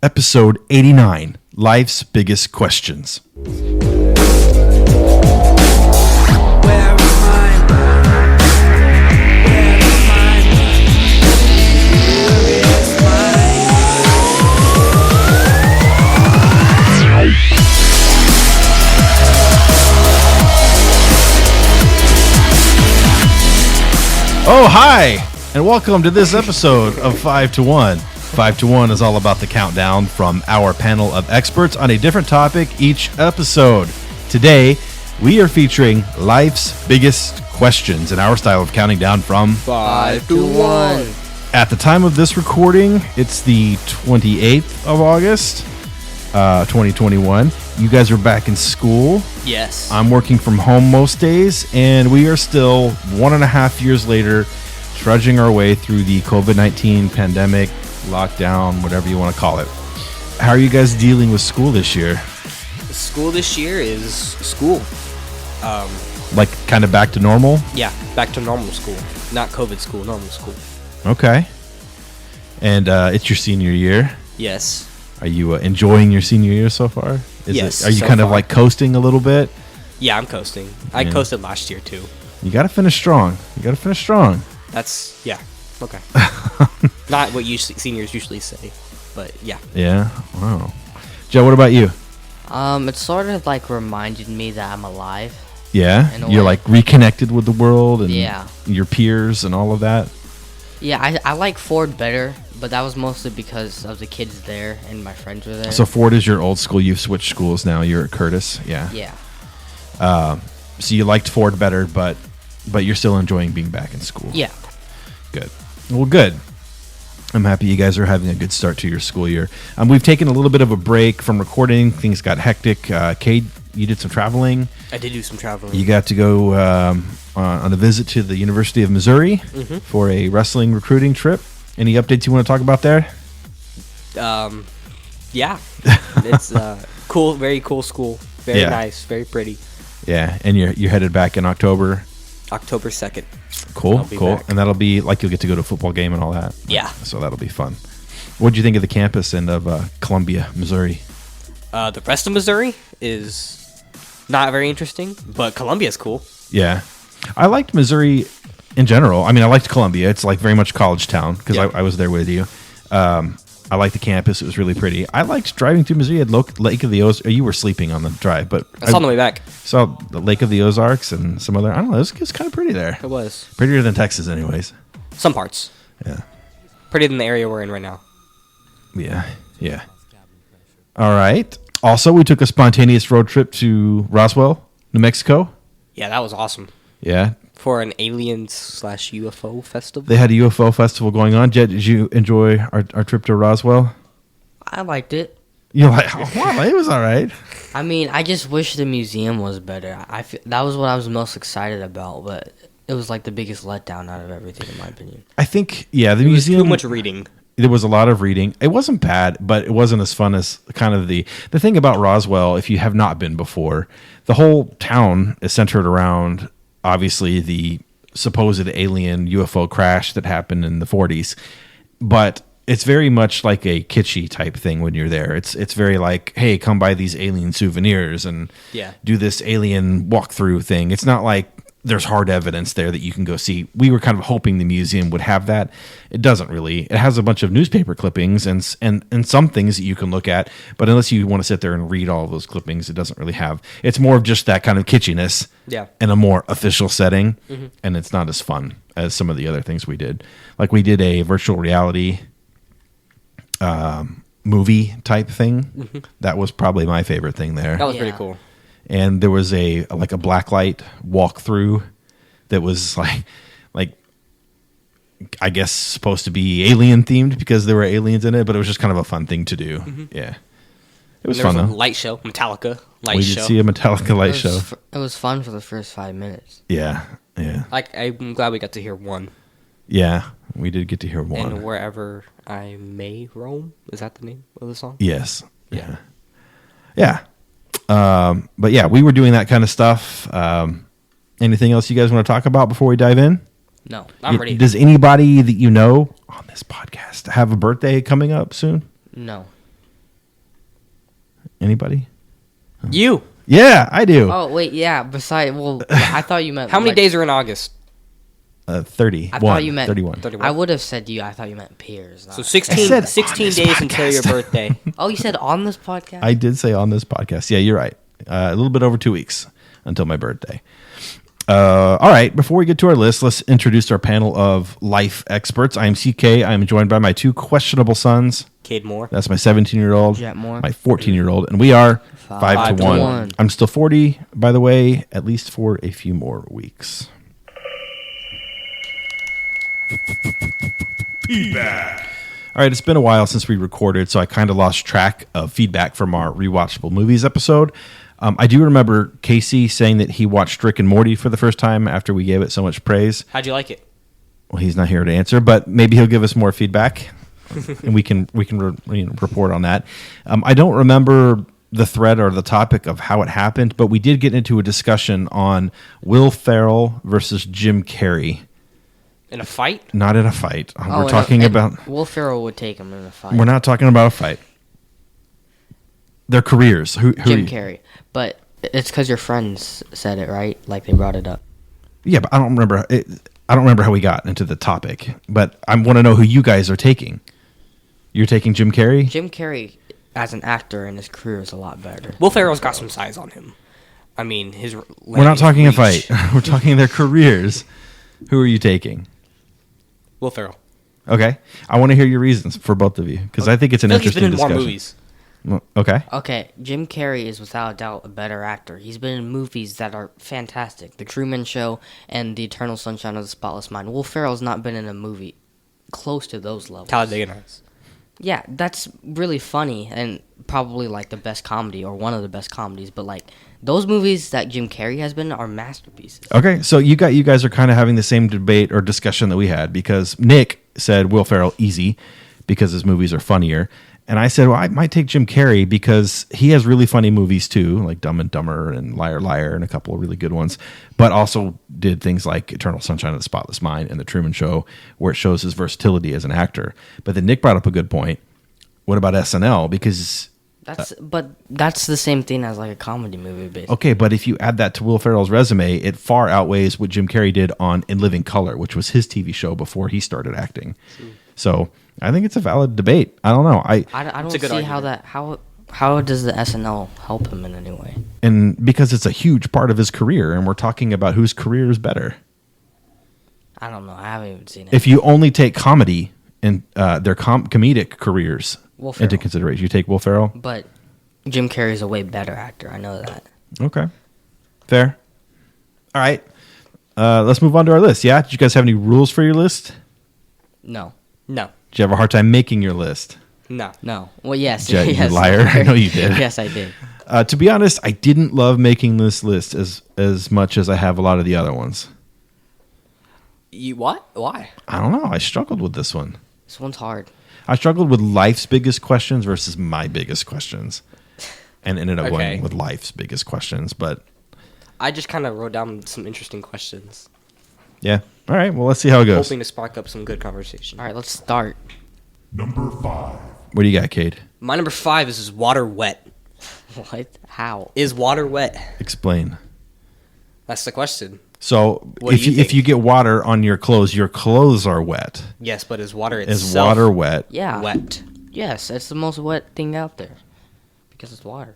Episode 89, Life's Biggest Questions. Where is mine? Where is mine? Where is mine? Oh, hi, and welcome to this episode of 5 to 1. 5 to 1 is all about the countdown from our panel of experts on a different topic each episode. Today, we are featuring life's biggest questions in our style of counting down from 5 to 1. At the time of this recording, it's the 28th of August, 2021. You guys are back in school. Yes. I'm working from home most days, and we are still 1.5 years later, trudging our way through the COVID-19 pandemic, lockdown, whatever you want to call it. How are you guys dealing with school this year? School this year is school. Like kind of back to normal? Yeah, back to normal school. Not COVID school, normal school. Okay. And it's your senior year. Yes. Are you enjoying your senior year so far? Yes, Are you so kind of far. like coasting a little bit? Yeah, I'm coasting. I Yeah. coasted last year too. You got to finish strong. That's, yeah, okay. Not what seniors usually say, but yeah. Yeah. Wow. Joe, what about you? It sort of like reminded me that I'm alive. Yeah. In a You're way. like reconnected with the world and Yeah. your peers and all of that. Yeah, I like Ford better, but that was mostly because of the kids there and my friends were there. So Ford is your old school. You've switched schools now. You're at Curtis. Yeah. Yeah. So you liked Ford better, but you're still enjoying being back in school. Yeah. Good. Well, good. I'm happy you guys are having a good start to your school year. We've taken a little bit of a break from recording. Things got hectic. Cade, you did some traveling. I did do some traveling. You got to go on a visit to the University of Missouri Mm-hmm. for a wrestling recruiting trip. Any updates you want to talk about there? Yeah. It's cool, very cool school. Very Yeah. nice, very pretty. Yeah, and you're headed back in October. October 2nd. Cool, I'll be cool. back. And that'll be like you'll get to go to a football game and all that. Yeah. So that'll be fun. What did you think of the campus and of Columbia, Missouri? The rest of Missouri is not very interesting, but Columbia's cool. Yeah. I liked Missouri in general. I mean, I liked Columbia. It's like very much college town because Yeah. I was there with you. I liked the campus. It was really pretty. I liked driving through Missouri at Lake of the Ozarks. You were sleeping on the drive, but That's on the way back. saw the Lake of the Ozarks and some other, I don't know, it was kind of pretty there. It was. Prettier than Texas anyways. Some parts. Yeah. Prettier than the area we're in right now. Yeah. Yeah. All right. Also, we took a spontaneous road trip to Roswell, New Mexico. Yeah, that was awesome. Yeah. For an aliens/UFO festival. They had a UFO festival going on. Jed, did you enjoy our trip to Roswell? I liked it. You're like, oh, wow, it was all right. I mean, I just wish the museum was better. That was what I was most excited about, but it was like the biggest letdown out of everything, in my opinion. I think, yeah, the It was museum. too much reading. There was a lot of reading. It wasn't bad, but it wasn't as fun as kind of the thing about Roswell. If you have not been before, the whole town is centered around obviously the supposed alien UFO crash that happened in the 40s, but it's very much like a kitschy type thing when you're there. It's very like, hey, come buy these alien souvenirs and Yeah. do this alien walkthrough thing. It's not like there's hard evidence there that you can go see. We were kind of hoping the museum would have that. It doesn't really. It has a bunch of newspaper clippings and some things that you can look at, but unless you want to sit there and read all of those clippings, it doesn't really have. It's more of just that kind of kitschiness Yeah. in a more official setting, and it's not as fun as some of the other things we did. Like we did a virtual reality movie type thing. That was probably my favorite thing there. That was Yeah. pretty cool. And there was a blacklight walkthrough that was like I guess supposed to be alien themed because there were aliens in it, but it was just kind of a fun thing to do. Yeah, it was There fun was a though. light show, Metallica light We show. did see a Metallica light show. It was fun for the first 5 minutes. Yeah, yeah, I'm glad we got to hear one. yeah. We did get to hear And one. Wherever I May Roam. Is that the name of the song? Yes. Yeah. Yeah. But yeah, we were doing that kind of stuff. Anything else you guys want to talk about before we dive in? No. I'm ready. Does anybody that you know on this podcast have a birthday coming up soon? No. Anybody? You. Yeah, I do. Oh wait, yeah. Besides, well, I thought you meant How many like, days are in August? 31. I thought you meant 31. 31. I would have said you. I thought you meant peers. So not- 16, said on 16 this days until your podcast. birthday. Oh, you said on this podcast. I did say on this podcast. Yeah, you're right. A little bit over 2 weeks until my birthday. All right. Before we get to our list, let's introduce our panel of life experts. I am CK. I am joined by my two questionable sons. Cade Moore. That's my 17-year-old, Jet Moore. my 14-year-old, and we are 5 to to 1. 1. I'm still 40, by the way, at least for a few more weeks. All right, it's been a while since we recorded, so I kind of lost track of feedback from our rewatchable movies episode. I do remember Casey saying that he watched Rick and Morty for the first time after we gave it so much praise. How'd you like it? Well, he's not here to answer, but maybe he'll give us more feedback, and we can report on that. I don't remember the thread or the topic of how it happened, but we did get into a discussion on Will Ferrell versus Jim Carrey. In a fight? Not in a fight. Oh, We're talking about. Will Ferrell would take him in a fight. We're not talking about a fight. Their careers. Who Jim Carrey, but it's because your friends said it, right? Like they brought it up. Yeah, but I don't remember. I don't remember how we got into the topic. But I want to know who you guys are taking. You're taking Jim Carrey. Jim Carrey, as an actor in his career, is a lot better. Will Ferrell's got some size on him. I mean, his. We're not talking a reach. fight. We're talking their careers. Who are you taking? Will Ferrell. Okay, I want to hear your reasons for both of you because I think it's an I feel like he's interesting been in more discussion. movies. Well, okay, Okay, Jim Carrey is without a doubt a better actor. He's been in movies that are fantastic. The Truman Show and The Eternal Sunshine of the Spotless Mind. Will Ferrell's not been in a movie close to those levels. Talladega Nights. Yeah, that's really funny and probably like the best comedy or one of the best comedies. But like those movies that Jim Carrey has been are masterpieces. okay. So you guys are kind of having the same debate or discussion that we had because Nick said Will Ferrell easy because his movies are funnier. And I said, well, I might take Jim Carrey because he has really funny movies too, like Dumb and Dumber and Liar Liar and a couple of really good ones, but also did things like Eternal Sunshine of the Spotless Mind and The Truman Show, where it shows his versatility as an actor. But then Nick brought up a good point. What about SNL? Because But that's the same thing as like a comedy movie, basically. okay, but if you add that to Will Ferrell's resume, it far outweighs what Jim Carrey did on In Living Color, which was his TV show before he started acting. So I think it's a valid debate. I don't know. I It's don't a see good how argument. that how does the SNL help him in any way? And because it's a huge part of his career, and we're talking about whose career is better. I don't know. I haven't even seen it. If you only take comedy and their comedic careers Will into Ferrell. consideration, you take Will Ferrell. But Jim Carrey's a way better actor. I know that. Okay, fair. All right, let's move on to our list. Yeah, did you guys have any rules for your list? No. No. Did you have a hard time making your list? No. No. Well, yes. Jet, you yes, liar. I know you did. Yes, I did. To be honest, I didn't love making this list as much as I have a lot of the other ones. You what? Why? I don't know. I struggled with this one. This one's hard. I struggled with life's biggest questions versus my biggest questions, and ended up Okay. going with life's biggest questions. But I just kind of wrote down some interesting questions, yeah, all right. Well, let's see how it goes. hoping to spark up some good conversation. All right, let's start. What do you got, Cade? My number 5 is water wet? What? How? Is water wet? Explain. That's the question. So What do if you if think? you get water on your clothes are wet. Yes, but is water itself Is water wet? Yeah. wet? Yes, it's the most wet thing out there because it's water.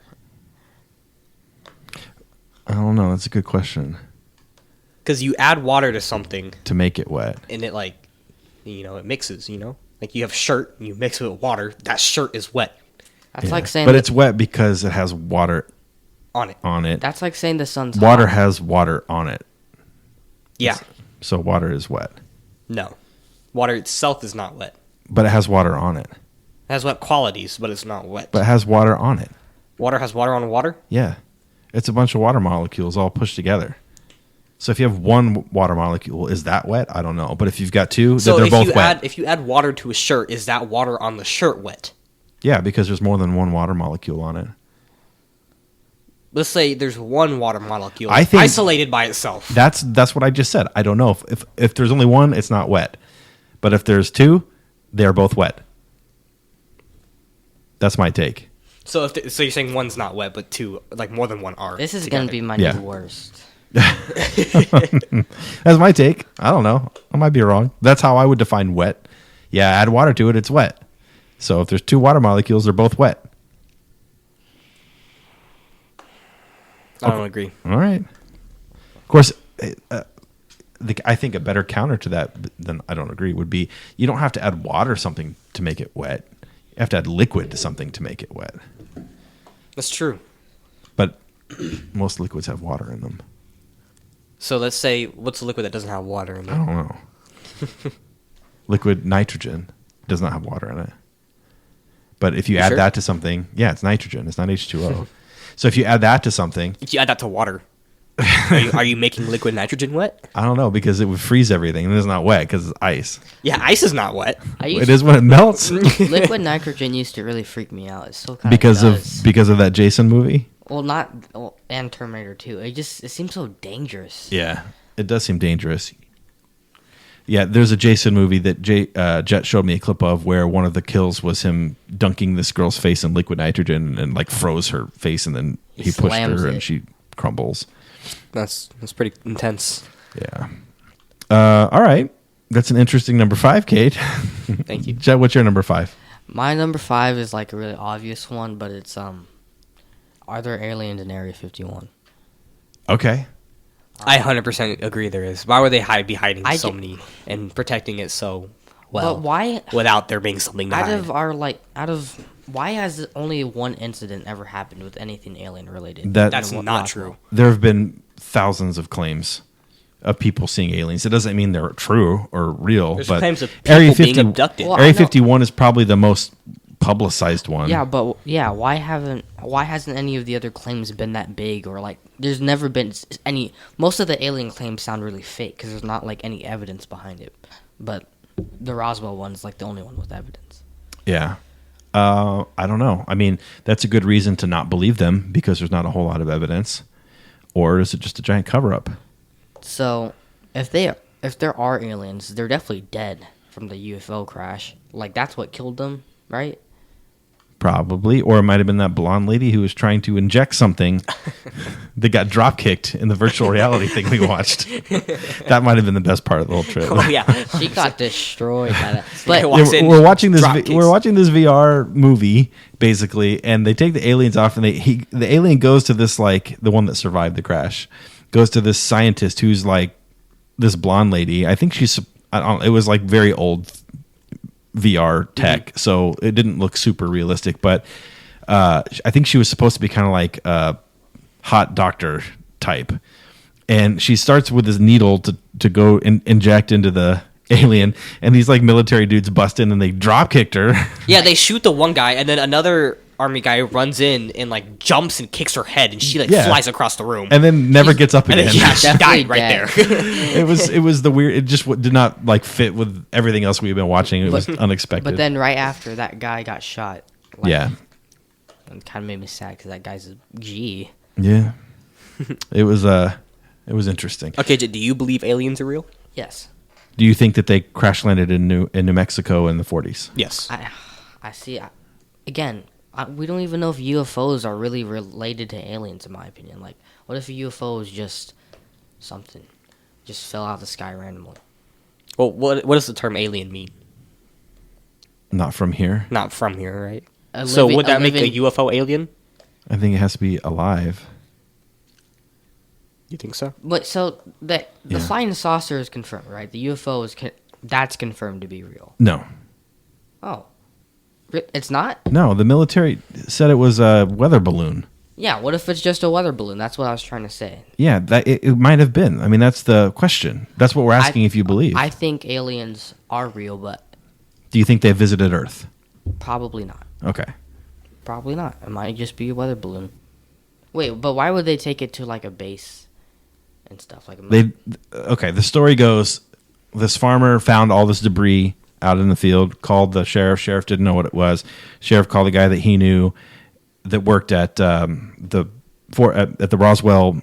I don't know. That's a good question. Because you add water to something To make it wet. and it it mixes. Like you have shirt and you mix it with water. That shirt is wet That's Yeah. like saying. but it's wet because it has water on it. on it. That's like saying the sun's Water hot. has water on it, Yeah. so water is wet. No. Water itself is not wet. But it has water on it. It has wet qualities, but it's not wet. But it has water on it. Water has water on water? Yeah. It's a bunch of water molecules all pushed together. So if you have one water molecule, is that wet? I don't know. But if you've got two, So then they're if both you wet. if you add water to a shirt, is that water on the shirt wet? Yeah, because there's more than one water molecule on it. Let's say there's one water molecule I think- isolated by itself. That's what I just said. I don't know. If there's only one, it's not wet. But if there's two, they're both wet. That's my take. So so you're saying one's not wet, but two, like more than one are. This is together. gonna be my Yeah. new worst. That's my take. I don't know. I might be wrong. That's how I would define wet. Yeah, add water to it, it's wet. So if there's two water molecules, they're both wet. I don't agree. All right. Of course, I think a better counter to that than I don't agree would be you don't have to add water or something to make it wet. You have to add liquid to something to make it wet. That's true. But most liquids have water in them. So let's say, what's a liquid that doesn't have water in I it? don't know. Liquid nitrogen does not have water in it. But if you add sure? that to something, yeah, it's nitrogen. It's not H2O. So if you add that to something, If you add that to water, are you making liquid nitrogen wet? I don't know, because it would freeze everything and it's not wet because it's ice. Yeah, ice is not wet. It is when it melts Liquid nitrogen used to really freak me out. It still kind because does. of that Jason movie. And Terminator 2. It seems so dangerous. Yeah, it does seem dangerous. Yeah, there's a Jason movie that Jet showed me a clip of where one of the kills was him dunking this girl's face in liquid nitrogen and like froze her face, and then He he pushed slams her it. and she crumbles. That's pretty intense. Yeah. All right. That's an interesting number 5, Kate. Thank you. Jet, what's your number 5? My number 5 is like a really obvious one, but it's are there aliens in Area 51? Okay. I 100% agree there is. Why would they be hiding I so d- many and protecting it so well? But why? Without there being something to hide? Why has only one incident ever happened with anything alien related? That's And not Roswell. true. There have been thousands of claims of people seeing aliens. It doesn't mean they're true or real, There's but claims of Area people being abducted. Well, I Area know- 51 is probably the most publicized one. Yeah, but why hasn't any of the other claims been that big, or like there's never been any? Most of the alien claims sound really fake because there's not like any evidence behind it. But the Roswell one's like the only one with evidence. Yeah. I don't know. I mean, that's a good reason to not believe them because there's not a whole lot of evidence. Or is it just a giant cover up? So if there are aliens, they're definitely dead from the UFO crash. Like that's what killed them, right? Probably. Or it might have been that blonde lady who was trying to inject something that got drop kicked in the virtual reality thing we watched. That might have been the best part of the whole trip. Oh yeah. She got destroyed by that. Guy But walks in, we're watching this. drop kicks. We're watching this VR movie basically, and they take the aliens off, and the alien goes to this, like the one that survived the crash, goes to this scientist who's like this blonde lady. I think she's. I don't know, it was like very old VR tech, so it didn't look super realistic. But I think she was supposed to be kind of like a hot doctor type, and she starts with this needle to go and inject into the alien, and these like military dudes bust in and they drop kicked her. Yeah, they shoot the one guy, and then another army guy runs in and like jumps and kicks her head, and she like Yeah. flies across the room. And then never gets up And again. then yeah, she Definitely died right dead. there. It was the weird. It just did not like fit with everything else we've been watching. It was unexpected. but then right after that guy got shot. Like, yeah, it kind of made me sad because that guy's a G. yeah, it was interesting. Okay, do you believe aliens are real? Yes, Do you think that they crash landed in New Mexico in the 40s? Yes. I see. We don't even know if UFOs are really related to aliens. In my opinion, like, what if a UFO is just something, just fell out of the sky randomly? Well, what does the term alien mean? Not from here. Not from here, right? A So living- would that make a living- UFO alien? I think it has to be alive. You think so? But so the Yeah. flying saucer is confirmed, right? The UFO is that's confirmed to be real. No, Oh, it's not. no. The military said it was a weather balloon. Yeah. What if it's just a weather balloon? That's what I was trying to say. Yeah, that it might have been. I mean, that's the question. That's what we're asking if you believe. I think aliens are real, but Do you think they visited Earth? probably not. Okay. Probably not. It might just be a weather balloon. Wait, but why would they take it to like a base and stuff like? Okay, the story goes this farmer found all this debris out in the field, called the sheriff didn't know what it was. Sheriff called the guy that he knew that worked at the Roswell,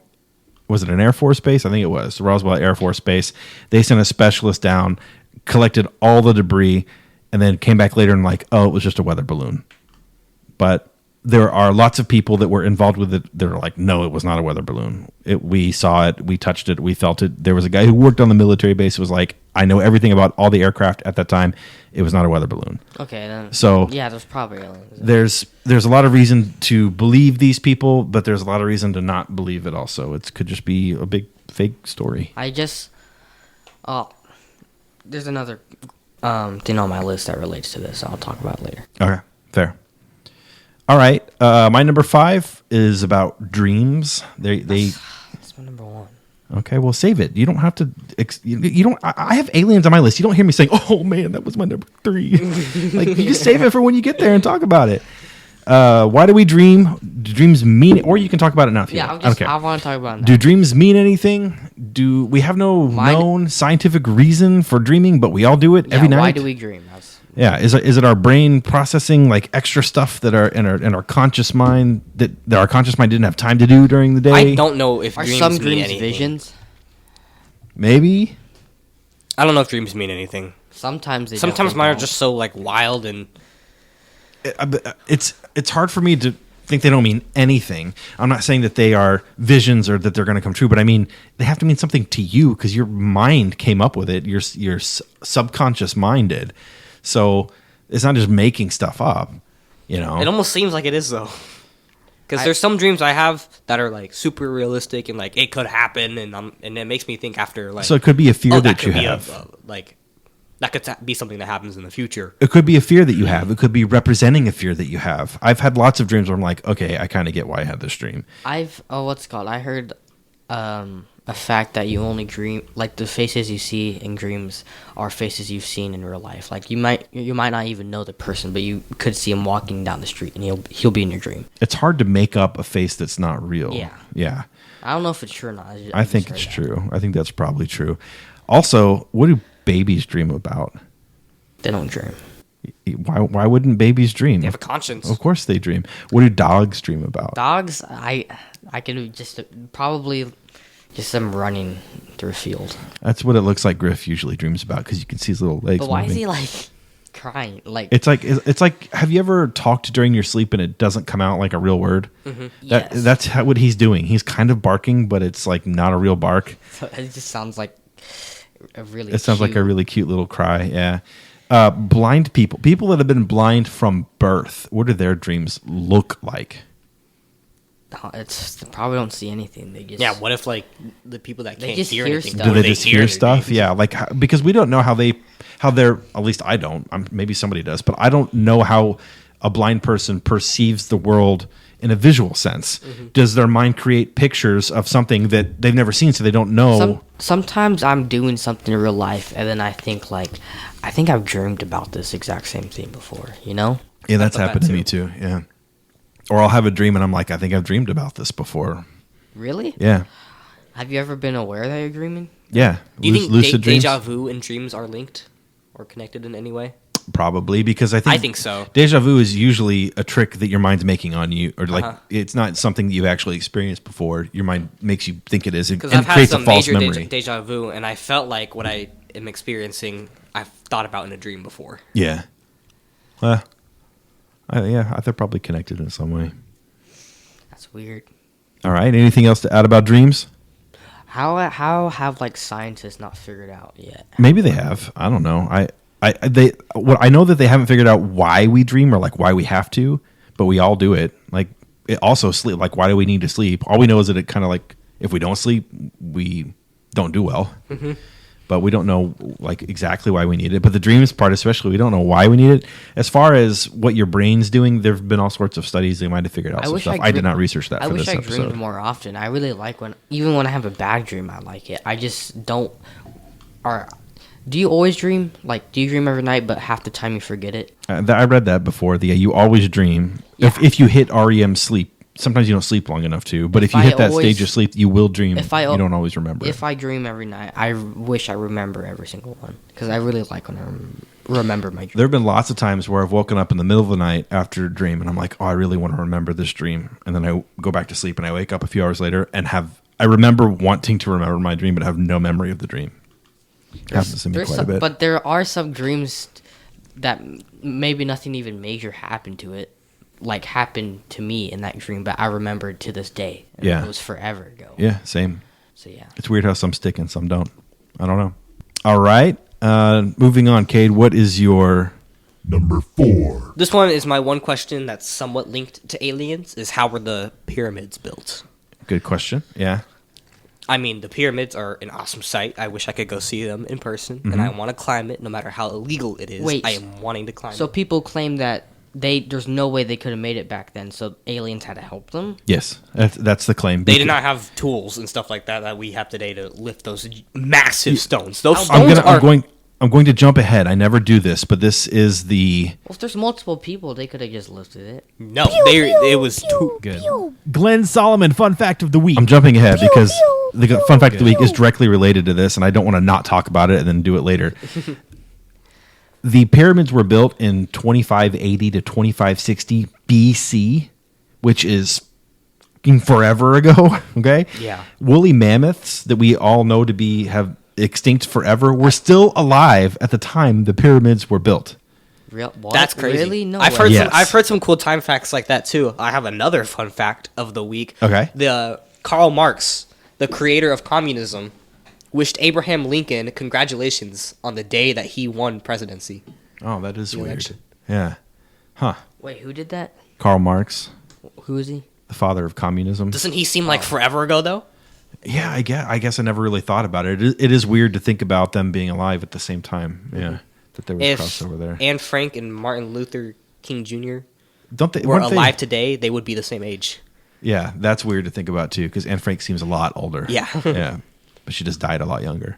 was it an Air Force base? I think it was the Roswell Air Force Base. They sent a specialist down, collected all the debris, and then came back later and like, oh, it was just a weather balloon. But there are lots of people that were involved with it. They're like, no, it was not a weather balloon. We saw it, we touched it, we felt it. There was a guy who worked on the military base who was like, I know everything about all the aircraft at that time. It was not a weather balloon. Okay, then. So Yeah, there's probably aliens. there's a lot of reason to believe these people, but there's a lot of reason to not believe it also. It could just be a big fake story. I just. Oh. There's another thing on my list that relates to this. I'll talk about it later. Okay, fair. All right, my number 5 is about dreams. They That's my number 1. okay. Well, save it. You don't have to. You don't. I have aliens on my list. You don't hear me saying, "Oh man, that was my number 3." Like you just save it for when you get there and talk about it. Why do we dream? Do dreams mean? Or you can talk about it now. If you Yeah, want. I want to talk about it now. Do dreams mean anything? Do we have no Mine- known scientific reason for dreaming, but we all do it every night? Why do we dream? Yeah, is it our brain processing like extra stuff that are in our conscious mind that our conscious mind didn't have time to do during the day? I don't know if Are dreams some mean dreams anything. visions? Maybe. I don't know if dreams mean anything. Sometimes they. Sometimes definitely mine are don't. just so like wild and It's hard for me to think they don't mean anything. I'm not saying that they are visions or that they're going to come true, but I mean they have to mean something to you because your mind came up with it. Your subconscious mind did. So it's not just making stuff up. You know. it almost seems like it is though. Because there's some dreams I have that are like super realistic and like it could happen, and it makes me think after like. So it could be a fear oh, that you could be have. like that could be something that happens in the future. It could be a fear that you have. It could be representing a fear that you have. I've had lots of dreams where I'm like, okay, I kind of get why I had this dream. What's it called? I heard a fact that you only dream, like the faces you see in dreams are faces you've seen in real life. Like you might not even know the person, but you could see him walking down the street and he'll be in your dream. It's hard to make up a face that's not real. Yeah. Yeah. I don't know if it's true or not. I think it's true. I think that's probably true. Also, what do babies dream about? They don't dream. Why wouldn't babies dream? They have a conscience. Of course they dream. What do dogs dream about? Dogs, I could just probably just them running through a field. That's what it looks like Griff usually dreams about because you can see his little legs But why moving. is he like crying? Like It's like have you ever talked during your sleep and it doesn't come out like a real word? yes. That's what he's doing. He's kind of barking, but it's like not a real bark. It just sounds like a really. It sounds like a cute- really cute little cry. Yeah. Blind people that have been blind from birth. What do their dreams look like? No, it's they probably don't see anything. They just Yeah, what if like the people that They can't just hear hear anything? stuff. Do what they just hear hear their stuff? dreams? Yeah, like because we don't know how they're. At least I don't. Maybe somebody does, but I don't know how a blind person perceives the world in a visual sense. Does their mind create pictures of something that they've never seen, so they don't know? Sometimes I'm doing something in real life, and then I think I think I've dreamed about this exact same thing before. You know? Yeah, that's thought that happened to me too. Yeah. Or I'll have a dream and I'm like, I think I've dreamed about this before. Really? Yeah. Have you ever been aware that you're dreaming? Yeah. Do you think lucid dreams? deja vu and dreams are linked or connected in any way? Probably because I think so. Deja vu is usually a trick that your mind's making on you, or like it's not something that you've actually experienced before. Your mind makes you think it is, and Because I've had creates a some false major memory. deja vu, and I felt like what I am experiencing, I've thought about in a dream before. Yeah. They're probably connected in some way. That's weird. All right. Anything else to add about dreams? How have like scientists not figured out yet? Maybe they have. I don't know. I know that they haven't figured out why we dream or like why we have to, but we all do it. Like it also sleep. Like why do we need to sleep? All we know is that it kind of like if we don't sleep, we don't do well. But we don't know like exactly why we need it. But the dreams part, especially, we don't know why we need it. As far as what your brain's doing, there have been all sorts of studies. They might have figured out some stuff. I did not research that I for wish this I dreamed episode. more often. I really like even when I have a bad dream, I like it. I just don't. Or do you always dream? Like, do you dream every night, but half the time you forget it? I read that before. You always dream. Yeah. If you hit REM sleep, sometimes you don't sleep long enough to. But if you I hit that always- stage of sleep, you will dream. If I- you don't always remember. If I dream every night, I wish I remember every single one because I really like when I remember my dream. There have been lots of times where I've woken up in the middle of the night after a dream, and I'm like, "Oh, I really want to remember this dream." And then I go back to sleep, and I wake up a few hours later and I remember wanting to remember my dream, but have no memory of the dream. It happens to me quite a bit. But there are some dreams that maybe nothing even major happened to it, like happened to me in that dream, but I remember it to this day. And Yeah. it was forever ago. Yeah, same. So yeah. It's weird how some stick and some don't. I don't know. All right. Moving on, Cade, what is your... Number 4. This one is my one question that's somewhat linked to aliens: is how were the pyramids built? Good question. Yeah. I mean, the pyramids are an awesome sight. I wish I could go see them in person, and I want to climb it, no matter how illegal it is. Wait, I am wanting to climb So it. people claim that there's no way they could have made it back then, so aliens had to help them. Yes, that's the claim. They did not have tools and stuff like that we have today to lift those massive stones. Those I'm stones are. I'm going to jump ahead. I never do this, but this is the Well, if there's multiple people, they could have just lifted it. No, it was too. good. Glenn Solomon, fun fact of the week. I'm jumping ahead because the fun fact of the week is directly related to this, and I don't want to not talk about it and then do it later. The pyramids were built in 2580 to 2560 BC, which is fucking forever ago. Okay. Yeah. Woolly mammoths that we all know to have extinct forever were still alive at the time the pyramids were built. Real? What? That's crazy. Really? No I've way. heard Yes. I've heard some cool time facts like that too. I have another fun fact of the week. Okay. The Karl Marx, the creator of communism, wished Abraham Lincoln congratulations on the day that he won presidency. Oh, that is weird. election. Yeah. Huh. Wait, who did that? Karl Marx, Who is he? the father of communism. Doesn't he seem like forever ago though? Yeah, I guess I never really thought about it. It is weird to think about them being alive at the same time. Yeah, that there was If crossover there. Anne Frank and Martin Luther King Jr. Don't they were weren't they- alive today, they would be the same age. Yeah, that's weird to think about too, because Anne Frank seems a lot older. Yeah. Yeah, but she just died a lot younger.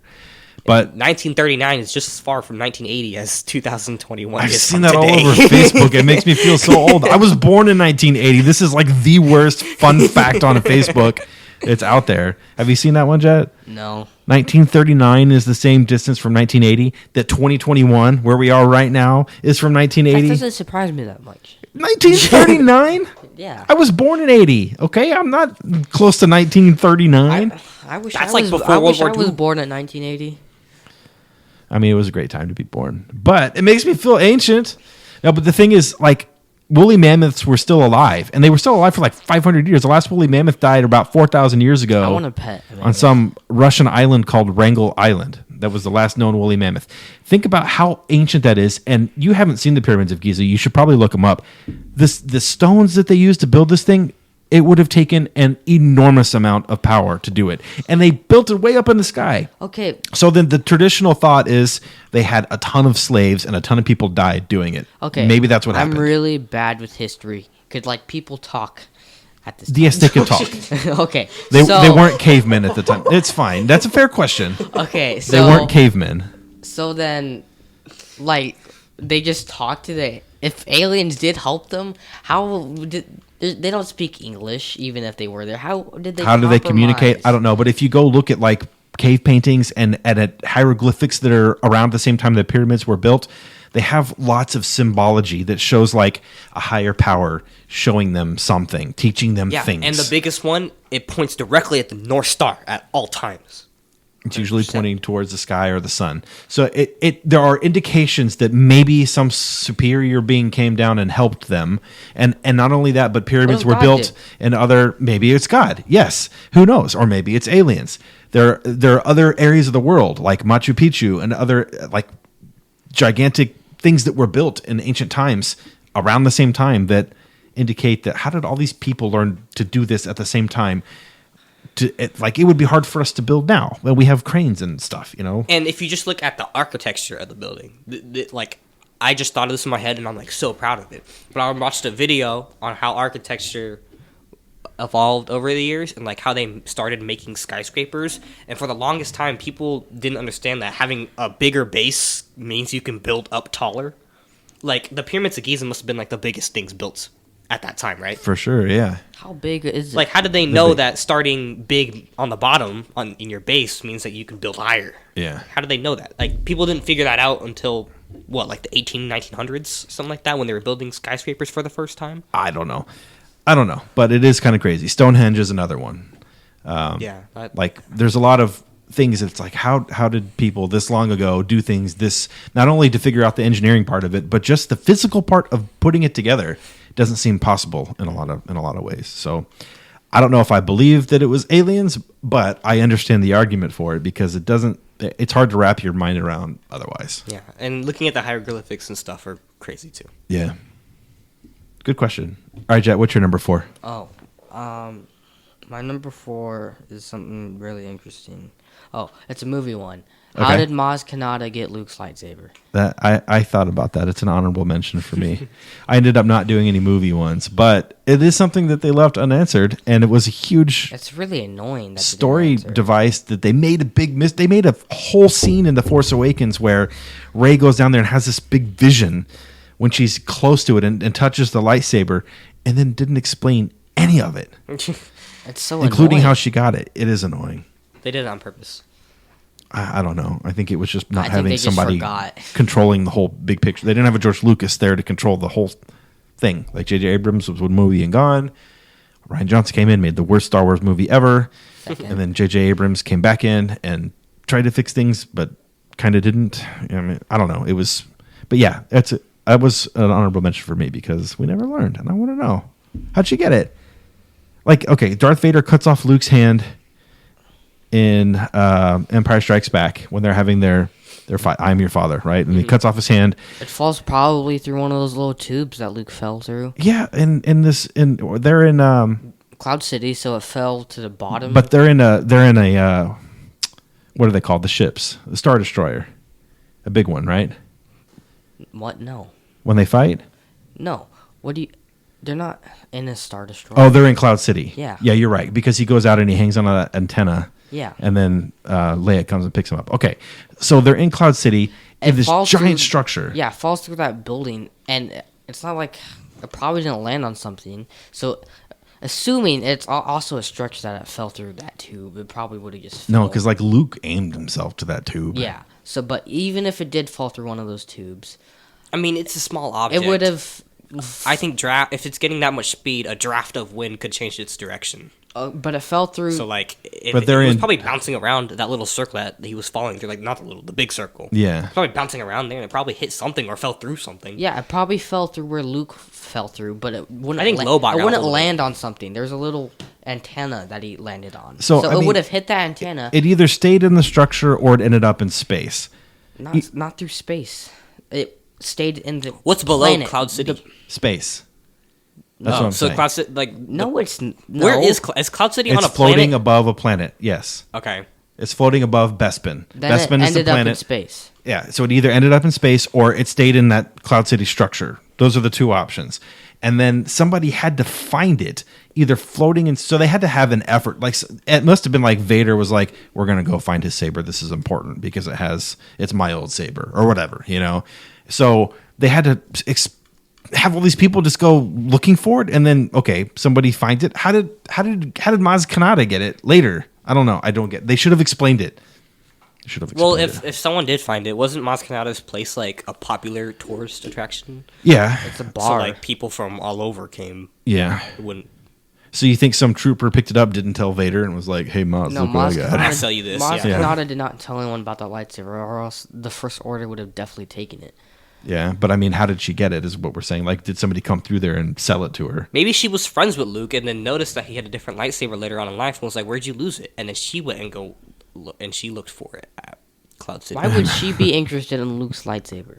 But 1939 is just as far from 1980 as 2021 I've is seen from that all today. over Facebook. It makes me feel so old. I was born in 1980. This is like the worst fun fact on Facebook. It's out there. Have you seen that one, Jet? No. 1939 is the same distance from 1980 that 2021, where we are right now, is from That 1980. doesn't surprise me that much. 1939? Yeah. I was born in 80. Okay, I'm not close to 1939. I wish That's I like was, before I World wish War I was II. born in 1980. I mean, it was a great time to be born, but it makes me feel ancient. No, but the thing is, like, woolly mammoths were still alive, and they were still alive for like 500 years. The last woolly mammoth died about 4,000 years ago. I want a pet. on some Russian island called Wrangel Island. That was the last known woolly mammoth. Think about how ancient that is, and you haven't seen the pyramids of Giza. You should probably look them up. The stones that they used to build this thing, it would have taken an enormous amount of power to do it, and they built it way up in the sky. Okay. So then the traditional thought is they had a ton of slaves and a ton of people died doing it. Okay. Maybe that's what happened. I'm really bad with history. Could like people talk at this? Yes, they could talk. Okay. They so, weren't cavemen at the time. It's fine. That's a fair question. Okay. So They weren't cavemen. So then, like, they just talked to the. If aliens did help them, how did they don't speak English? Even if they were there, how did they? How do they communicate? compromise? I don't know. But if you go look at like cave paintings and at hieroglyphics that are around the same time the pyramids were built, they have lots of symbology that shows like a higher power showing them something, teaching them Yeah, things. and the biggest one, it points directly at the North Star at all times. It's usually pointing towards the sky or the sun. So there are indications that maybe some superior being came down and helped them. And not only that, but pyramids What were if God built did? in maybe it's God. Yes. Who knows? Or maybe it's aliens. There are other areas of the world like Machu Picchu and other like gigantic things that were built in ancient times around the same time that indicate that how did all these people learn to do this at the same time? It would be hard for us to build now. Well, we have cranes and stuff, you know. And if you just look at the architecture of the building, like, I just thought of this in my head and I'm like so proud of it. But I watched a video on how architecture evolved over the years and like how they started making skyscrapers. And for the longest time, people didn't understand that having a bigger base means you can build up taller. Like the pyramids of Giza must have been like the biggest things built at that time, right? For sure, yeah. How big is it? Like, how did they know that starting big on the bottom in your base means that you can build higher? Yeah. How did they know that? Like, people didn't figure that out until, what, like the 1900s? Something like that, when they were building skyscrapers for the first time? I don't know, but it is kind of crazy. Stonehenge is another one. Yeah. Like, there's a lot of things. It's like, how did people this long ago do things this, not only to figure out the engineering part of it, but just the physical part of putting it together. doesn't seem possible in a lot of ways. So I don't know if I believe that it was aliens, but I understand the argument for it because it's hard to wrap your mind around otherwise. Yeah, and looking at the hieroglyphics and stuff are crazy too. Yeah. Good question. All right, Jet, what's your number 4? Oh, my number 4 is something really interesting. Oh, it's a movie one. How Okay. did Maz Kanata get Luke's lightsaber? That I thought about that. It's an honorable mention for me. I ended up not doing any movie ones, but it is something that they left unanswered, and it was a huge It's really annoying. That they didn't story answer. device that they made a big miss. They made a whole scene in The Force Awakens where Rey goes down there and has this big vision when she's close to it and touches the lightsaber, and then didn't explain any of it, It's so including annoying. how she got it. It is annoying. They did it on purpose. I don't know. I think it was just I not think having they just somebody forgot. controlling the whole big picture. They didn't have a George Lucas there to control the whole thing. Like J.J. Abrams was one movie and gone. Ryan Johnson came in, made the worst Star Wars movie ever. And then J.J. Abrams came back in and tried to fix things, but kind of didn't. I mean, I don't know. It was, but yeah, that was an honorable mention for me because we never learned, and I want to know, how'd she get it? Like, okay, Darth Vader cuts off Luke's hand in Empire Strikes Back when they're having their fight. I'm your father, right? And he cuts off his hand. It falls probably through one of those little tubes that Luke fell through. Yeah, they're in Cloud City, so it fell to the bottom. but they're in a what are they called? The ships, the Star Destroyer, a big one, right? What? No. When they fight. No. What do you... They're not in a Star Destroyer. Oh, they're in Cloud City. Yeah. Yeah, you're right because he goes out and he hangs on an antenna. Yeah. And then Leia comes and picks him up. Okay, so they're in Cloud City in this falls giant through- structure. Yeah, it falls through that building, and it's not like it probably didn't land on something. So, assuming it's also a structure that it fell through that tube, it probably would have just No, fell. because like Luke aimed himself to that tube. Yeah. So, but even if it did fall through one of those tubes, I mean, it's a small object. it would have. I think if it's getting that much speed, a draft of wind could change its direction. But it fell through. So like, But they're it was in- probably bouncing around that little circle that he was falling through, like not the big circle. Yeah. Probably bouncing around there, and it probably hit something or fell through something. Yeah, it probably fell through where Luke fell through, but it wouldn't. I think Lobot got it a wouldn't hold of it. land on something. There's a little antenna that he landed on, So, I it mean, would have hit that antenna, It either stayed in the structure or it ended up in space. not through space. It stayed in the. What's below planet. Cloud City? Space. That's what I'm so saying. Cloud City, like No, it's no. where is Cloud City on It's a floating planet? above a planet. Yes. Okay. It's floating above Bespin. Then Bespin it is the ended up in planet. space. Yeah, so it either ended up in space or it stayed in that Cloud City structure. Those are the two options. And then somebody had to find it, either floating in. So they had to have an effort. Like it must have been like Vader was like, "We're gonna go find his saber. This is important because it's my old saber or whatever, you know." So they had to have all these people just go looking for it, and then okay, somebody finds it. How did Maz Kanata get it later? I don't know. I don't get. They should have explained it. Should have. Well, explained it. if someone did find it, wasn't Maz Kanata's place like a popular tourist attraction? Yeah. It's a So bar. like people from all over came. Yeah. It wouldn't. So you think some trooper picked it up, didn't tell Vader, and was like, "Hey, Maz, No, look what I Maz got." I'll sell you this, Maz yeah. Kanata did not tell anyone about that lightsaber, or else the First Order would have definitely taken it. Yeah, but I mean, how did she get it? Is what we're saying. Like, did somebody come through there and sell it to her? Maybe she was friends with Luke and then noticed that he had a different lightsaber later on in life and was like, "Where'd you lose it?" And then she went and and she looked for it at Cloud City. Why would she be interested in Luke's lightsaber?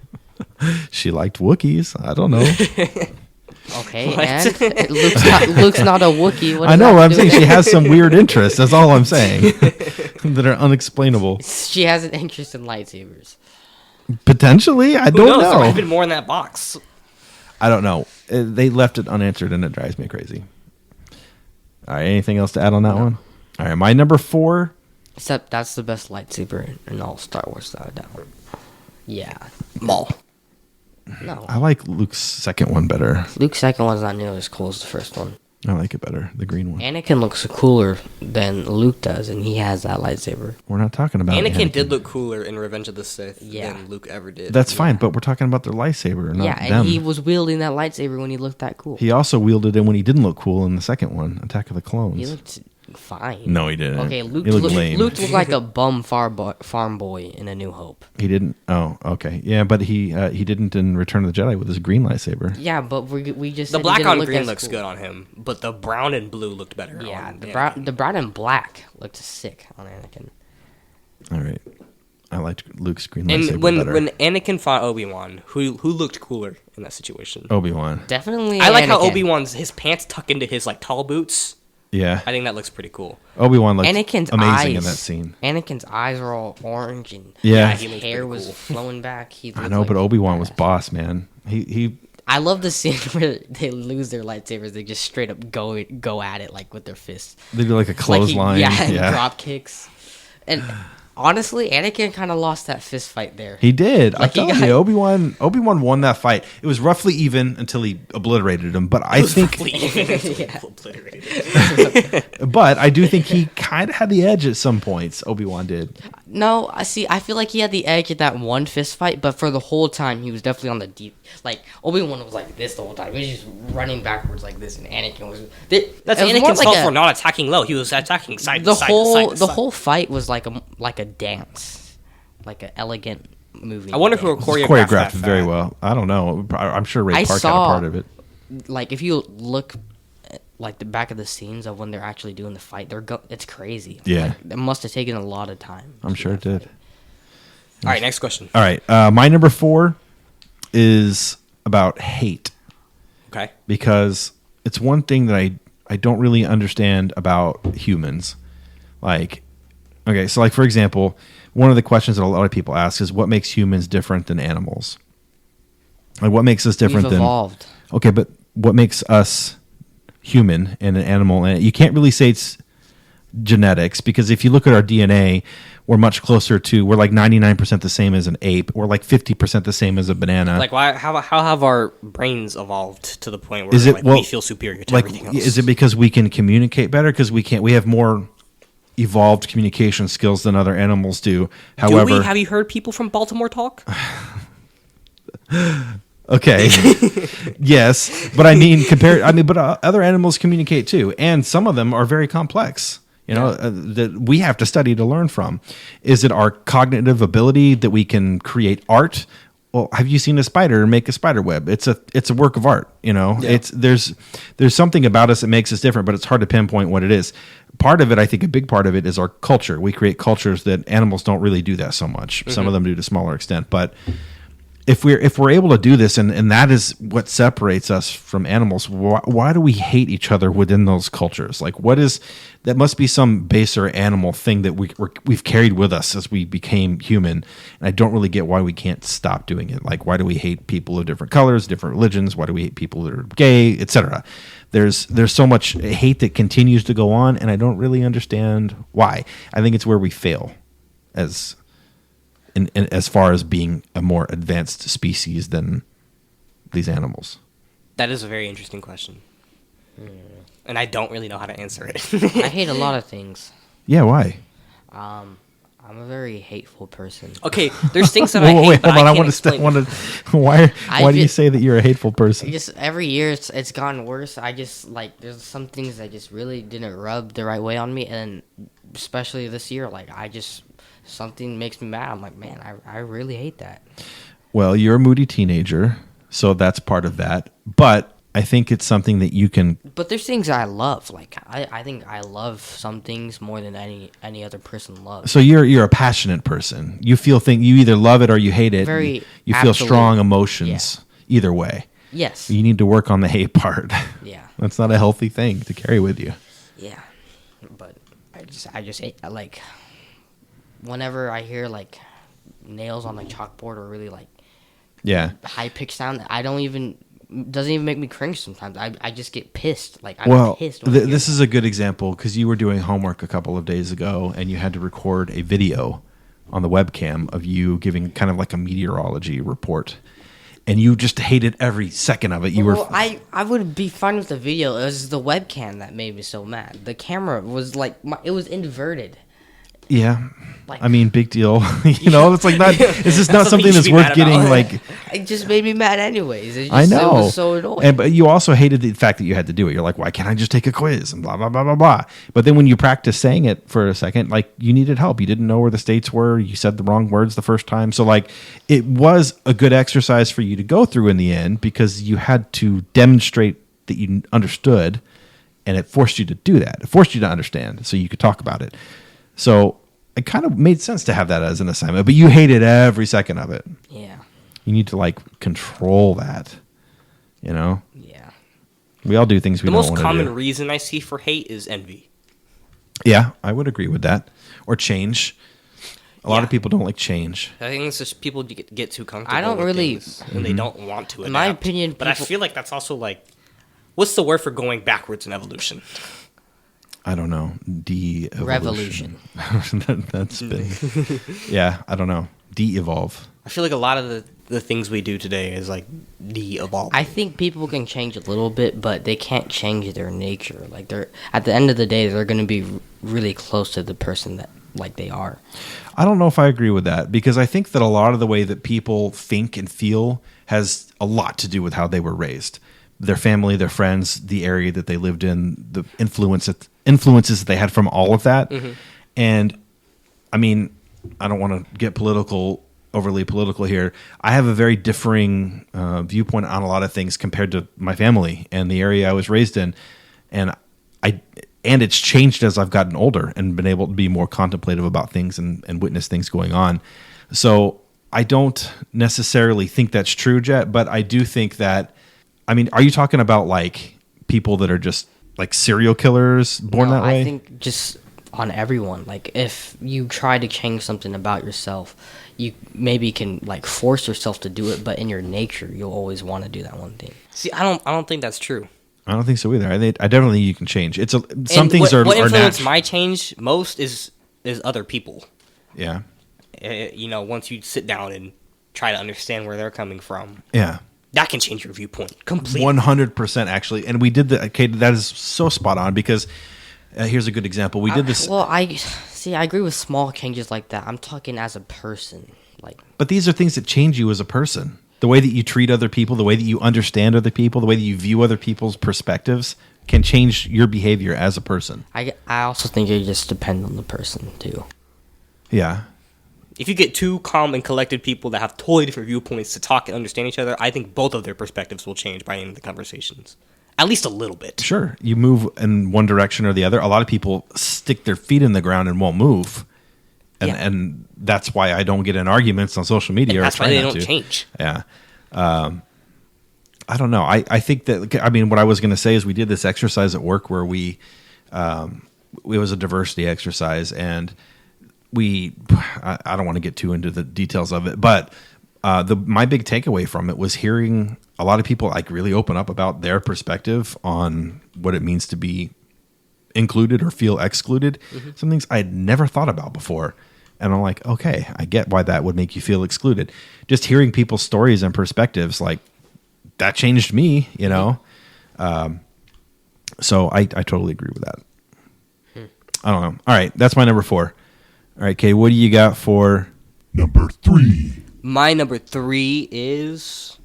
She liked Wookiees. I don't know. Okay, What? and Luke's not a Wookiee. What I does know. that I'm do saying with she it? has some weird interests. That's all I'm saying that are unexplainable. She has an interest in lightsabers. Potentially, I Who don't knows? There might have know. been more in that box. I don't know. They left it unanswered, and it drives me crazy. All right. Anything else to add on that one? All right. My number 4. Except that's the best lightsaber in all Star Wars, without a doubt. Yeah. Maul. No. I like Luke's second one better. Luke's second one's not nearly as cool as the first one. I like it better. The green one. Anakin looks cooler than Luke does, and he has that lightsaber. We're not talking about Anakin did look cooler in Revenge of the Sith Yeah. than Luke ever did. That's fine, but we're talking about their lightsaber, not yeah, and them. he was wielding that lightsaber when he looked that cool. He also wielded it when he didn't look cool in the second one, Attack of the Clones. He looked fine. No, he didn't. Okay, Luke He looked looked, lame. Luke looked like a bum farm boy in A New Hope. He didn't. Oh, okay. Yeah, but he didn't in Return of the Jedi with his green lightsaber. Yeah, but we just The said he black didn't on look green as looks cool. good on him, but the brown and blue looked better. Yeah, on the brown and black looked sick on Anakin. All right. I liked Luke's green lightsaber And when better. Anakin fought Obi-Wan, who looked cooler in that situation? Obi-Wan. Definitely. I like how Anakin. Obi-Wan's his pants tuck into his like tall boots. Yeah. I think that looks pretty cool. Obi-Wan looked Anakin's amazing eyes. in that scene. Anakin's eyes are all orange and Yeah. he his looked hair pretty was cool. flowing back. He I looked know, like but Obi-Wan was badass. boss, man. He I love the scene where they lose their lightsabers. They just straight up go at it like with their fists. they do like a clothesline. Like he, yeah. drop kicks. And honestly, Anakin kind of lost that fist fight there. He did. Like, I he tell got- you, Obi-Wan won that fight. It was roughly even until he obliterated him, but I think but I do think he kind of had the edge at some points. Obi-Wan did. No, I see. I feel like he had the edge at that one fist fight, but for the whole time, he was definitely on the deep. Like Obi-Wan was like this the whole time. He was just running backwards like this, and Anakin was. That's it was more Anakin's fault like for not attacking low. He was attacking side the to side. whole to side to the side. whole fight was like a dance, like an elegant movie. I wonder who dance. choreographed, Choreographed that very fight. well. I don't know. I'm sure Ray I Park had a saw- part of it. Like if you look at, like the back of the scenes of when they're actually doing the fight, it's crazy. Yeah. Like, it must have taken a lot of time. I'm to do sure it that did. fight. All right, next question. All right. My number 4 is about hate, Okay. because it's one thing that I don't really understand about humans. Like, okay, so like for example, one of the questions that a lot of people ask is what makes humans different than animals? Like what makes us different We've than evolved. Okay, but what makes us human and an animal? And you can't really say it's genetics, because if you look at our DNA, we're much closer to, we're like 99% the same as an ape. We're like 50% the same as a banana. Like, why? How have our brains evolved to the point where Is it- like, well, we feel superior to like, everything else? is it because we can communicate better? Because we have more evolved communication skills than other animals do. However, Do we? Have you heard people from Baltimore talk? okay, yes, but but other animals communicate too, and some of them are very complex. You know, that we have to study to learn from. Is it our cognitive ability that we can create art? Well, have you seen a spider make a spider web? It's a work of art. You know, there's something about us that makes us different, but it's hard to pinpoint what it is. Part of it, I think, a big part of it is our culture. We create cultures that animals don't really do that so much. Some of them do to a smaller extent, but if we're able to do this, and that is what separates us from animals, why do we hate each other within those cultures? Like, what is that? Must be some baser animal thing that we've carried with us as we became human. And I don't really get why we can't stop doing it. Like, why do we hate people of different colors, different religions? Why do we hate people that are gay, etc.? There's so much hate that continues to go on, and I don't really understand why. I think it's where we fail as far as being a more advanced species than these animals. That is a very interesting question, and I don't really know how to answer it. I hate a lot of things. Yeah, why? I'm a very hateful person. Okay, there's things that I hate, Wait, but hold on. I I can't want to. explain. Why do you just- say that you're a hateful person? Just every year it's gotten worse. I just like there's some things that just really didn't rub the right way on me, and especially this year, like something makes me mad. I'm like, man, I really hate that. Well, you're a moody teenager, so that's part of that. But I think it's something that you can. But there's things I love. Like I think I love some things more than any other person loves. So you're a passionate person. You feel you either love it or you hate it. Very you feel absolute. strong emotions either way. Yes. You need to work on the hate part. Yeah. That's not a healthy thing to carry with you. Yeah. But I just hate, like whenever I hear like nails on the chalkboard or really like Yeah. high pitched sound, doesn't even make me cringe sometimes. I just get pissed. Like I'm Well, pissed. When I hear this that. is a good example because you were doing homework a couple of days ago and you had to record a video on the webcam of you giving kind of like a meteorology report. And you just hated every second of it. You Well, were. I would be fine with the video. It was the webcam that made me so mad. The camera was like it was inverted. Yeah. Like- I mean, big deal. It's like not. It's just not something something you should that's be worth mad getting about. like. It just made me mad anyways. It just, I know. It was so annoying. But you also hated the fact that you had to do it. You're like, why can't I just take a quiz and blah blah blah blah blah. But then when you practice saying it for a second, like you needed help. You didn't know where the states were. You said the wrong words the first time. So like, it was a good exercise for you to go through in the end because you had to demonstrate that you understood, and it forced you to do that. It forced you to understand, so you could talk about it. So it kind of made sense to have that as an assignment. But you hated every second of it. Yeah. You need to like control that. Yeah. We all do things we The don't most want to common do. reason I see for hate is envy. Yeah, I would agree with that. Or change. A lot Yeah. of people don't like change. I think it's just people get too comfortable. I don't with really- things, and they don't want to. In my adapt. opinion, but I people- feel like that's also like, what's the word for going backwards in evolution? I don't know. Revolution. That's been. Yeah, I don't know. De-evolve. I feel like a lot of the things we do today is like de-evolve. I think people can change a little bit, but they can't change their nature. Like they're at the end of the day, they're going to be really close to the person that like they are. I don't know if I agree with that because I think that a lot of the way that people think and feel has a lot to do with how they were raised. Their family, their friends, the area that they lived in, the influences that they had from all of that. And I mean, I don't want to get overly political here. I have a very differing viewpoint on a lot of things compared to my family and the area I was raised in. And it's changed as I've gotten older and been able to be more contemplative about things and witness things going on. So I don't necessarily think that's true, Jet, but I do think that, I mean, are you talking about like people that are just like serial killers born No, that way? I think just on everyone. Like if you try to change something about yourself, you maybe can like force yourself to do it, but in your nature, you'll always want to do that one thing. See, I don't think that's true. I don't think so either. I definitely think you can change. Some things what are influenced natural. my change most is other people. Yeah. Once you sit down and try to understand where they're coming from, Yeah. that can change your viewpoint completely. 100% actually. And we did that. Okay, that is so spot on because here's a good example. We did this. Well, I agree with small changes like that. I'm talking as a person. Like But these are things that change you as a person. The way that you treat other people, the way that you understand other people, the way that you view other people's perspectives can change your behavior as a person. I also think it just depends on the person too. Yeah. If you get two calm and collected people that have totally different viewpoints to talk and understand each other, I think both of their perspectives will change by the end of the conversations. At least a little bit. Sure. You move in one direction or the other. A lot of people stick their feet in the ground and won't move. And that's why I don't get in arguments on social media. And or that's why try they not don't to. change. Yeah. I don't know. I think that, I mean, what I was going to say is we did this exercise at work where it was a diversity exercise, and I don't want to get too into the details of it, but my big takeaway from it was hearing a lot of people like really open up about their perspective on what it means to be included or feel excluded. Some things I had never thought about before. And I'm like, okay, I get why that would make you feel excluded. Just hearing people's stories and perspectives, like that changed me, you know? So I totally agree with that. I don't know. All right. That's my number 4. All right, Kay, what do you got for Number 3. My number 3 is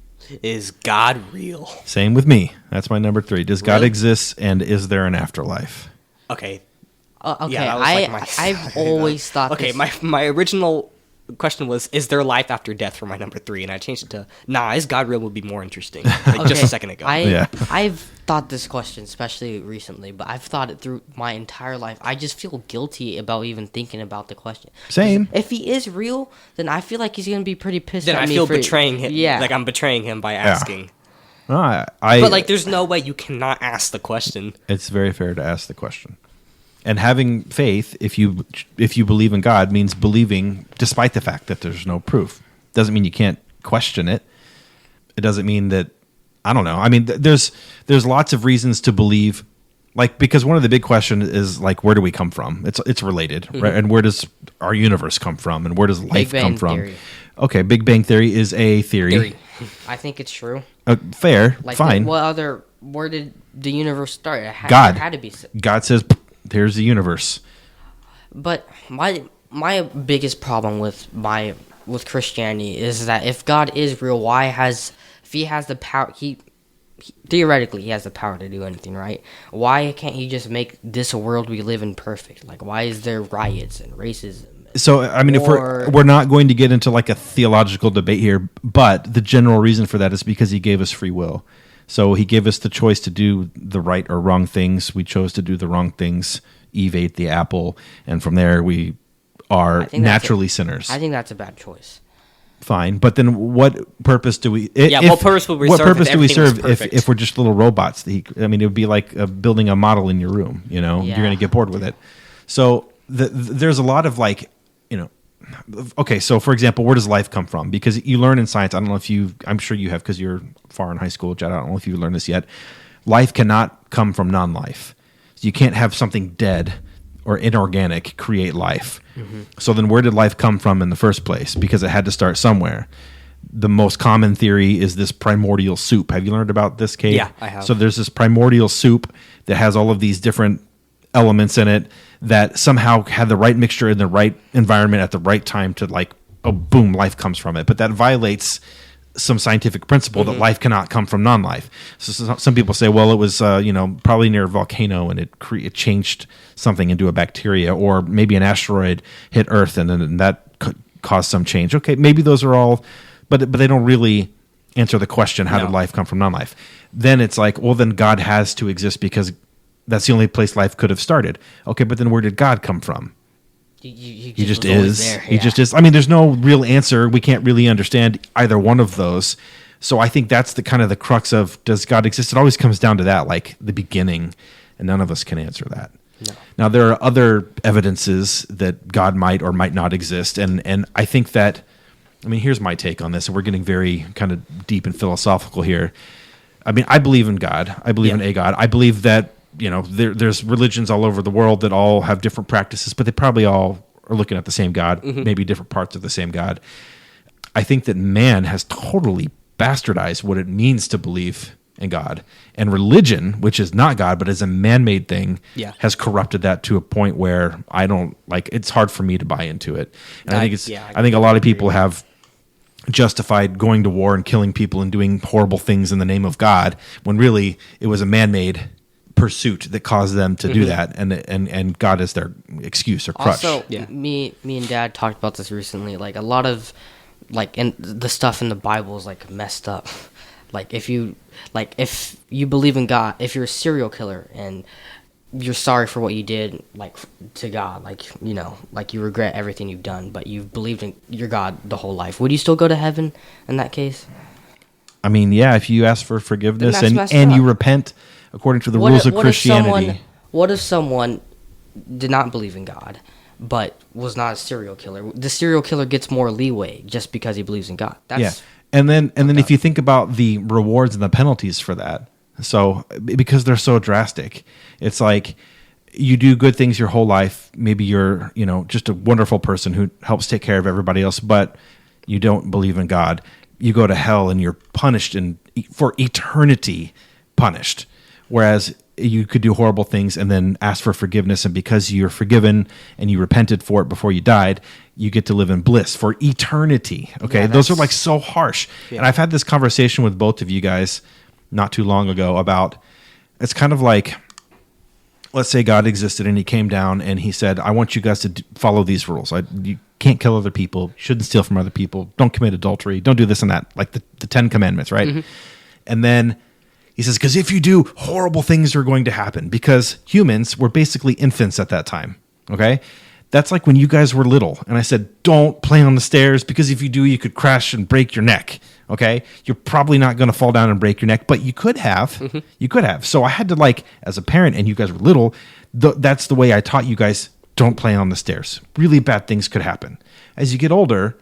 God real? same with me? That's my number 3. Does God Really? exist, and is there an afterlife? Okay. Okay, Yeah, that was like my- I've always thought. Okay, this, my original question was, is there life after death for my number 3? And I changed it to, nah, is God real would be more interesting. Like just a second ago. Yeah. I've thought this question, especially recently, but I've thought it through my entire life. I just feel guilty about even thinking about the question. Same. If he is real, then I feel like he's gonna be pretty pissed then at I me feel for betraying him. Yeah, Like I'm betraying him by asking. No, But like there's no way you cannot ask the question. it's very fair to ask the question. And having faith, if you believe in God, means believing despite the fact that there's no proof. Doesn't mean you can't question it. It doesn't mean that, I don't know. I mean, there's lots of reasons to believe, like, because one of the big questions is like, where do we come from? It's related, right? And where does our universe come from? And where does life Bang come from? Theory. Okay, Big Bang Theory is a theory. I think it's true. Fair, Like, fine. where did the universe start? God. There had to be. God says, "Here's the universe." But my my biggest problem with Christianity is that if God is real, if he has the power, he theoretically he has the power to do anything, right? Why can't he just make this world we live in perfect? Like, why is there riots and racism? So, I mean, if Or- we're not going to get into like a theological debate here, but the general reason for that is because he gave us free will. So he gave us the choice to do the right or wrong things. We chose to do the wrong things. Eve ate the apple, and from there we are I think that's naturally sinners. I think that's a bad choice. Fine, but then what purpose do we? What purpose would we what serve if purpose do we everything was serve perfect? if we're just little robots? I mean, it would be like building a model in your room. You know, you're Yeah. going to get bored with it. So there's a lot of like, you know, okay. So for example, where does life come from? Because you learn in science. I don't know if I'm sure you have because you're far in high school, Jed. I don't know if you've learned this yet. Life cannot come from non-life. So you can't have something dead or inorganic create life. So then where did life come from in the first place? Because it had to start somewhere. The most common theory is this primordial soup. Have you learned about this, Kate? Yeah, I have. So there's this primordial soup that has all of these different elements in it that somehow had the right mixture in the right environment at the right time to like, oh, boom, life comes from it. But that violates some scientific principle that life cannot come from non-life. So some people say, well, it was probably near a volcano and it changed something into a bacteria, or maybe an asteroid hit Earth and then that caused some change. Okay, maybe those are all, but they don't really answer the question: how did life come from non-life? Then it's like, well, then God has to exist because that's the only place life could have started. Okay, but then where did God come from? He just was always is. there, He yeah. just is. I mean, there's no real answer. We can't really understand either one of those. So I think that's the kind of the crux of, does God exist? It always comes down to that, like the beginning, and none of us can answer that. No. Now, there are other evidences that God might or might not exist, and I think that, I mean, here's my take on this, and we're getting very kind of deep and philosophical here. I mean, I believe in God. I believe in a God. I believe that, you know, there's religions all over the world that all have different practices, but they probably all are looking at the same God, maybe different parts of the same God. I think that man has totally bastardized what it means to believe in God. And religion, which is not God, but is a man-made thing, has corrupted that to a point where it's hard for me to buy into it. And I think a lot of people have justified going to war and killing people and doing horrible things in the name of God, when really it was a man-made pursuit that caused them to do that, and God is their excuse or crutch. Also, me and Dad talked about this recently. Like, a lot of in the stuff in the Bible is like messed up. If you believe in God, if you're a serial killer and you're sorry for what you did, to God, you regret everything you've done, but you've believed in your God the whole life, would you still go to heaven in that case? I mean, yeah, if you ask for forgiveness Then that's messed and you up. repent according to the rules of Christianity. What if someone did not believe in God, but was not a serial killer? The serial killer gets more leeway just because he believes in God. That's And then if you think about the rewards and the penalties for that, so because they're so drastic, it's like you do good things your whole life. Maybe you're, just a wonderful person who helps take care of everybody else, but you don't believe in God. You go to hell and you're punished for eternity punished. Whereas you could do horrible things and then ask for forgiveness, and because you're forgiven and you repented for it before you died, you get to live in bliss for eternity. Okay, Yeah, those are that's- so harsh. And I've had this conversation with both of you guys not too long ago about, it's kind of like, let's say God existed and he came down and he said, I want you guys to follow these rules. You can't kill other people, shouldn't steal from other people, don't commit adultery, don't do this and that, like the 10 Commandments, right? And then he says, because if you do, horrible things are going to happen, because humans were basically infants at that time, okay? That's like when you guys were little, and I said, don't play on the stairs, because if you do, you could crash and break your neck, okay? You're probably not going to fall down and break your neck, but you could have. You could have. So I had to, as a parent, and you guys were little, that's the way I taught you guys, don't play on the stairs. Really bad things could happen. As you get older,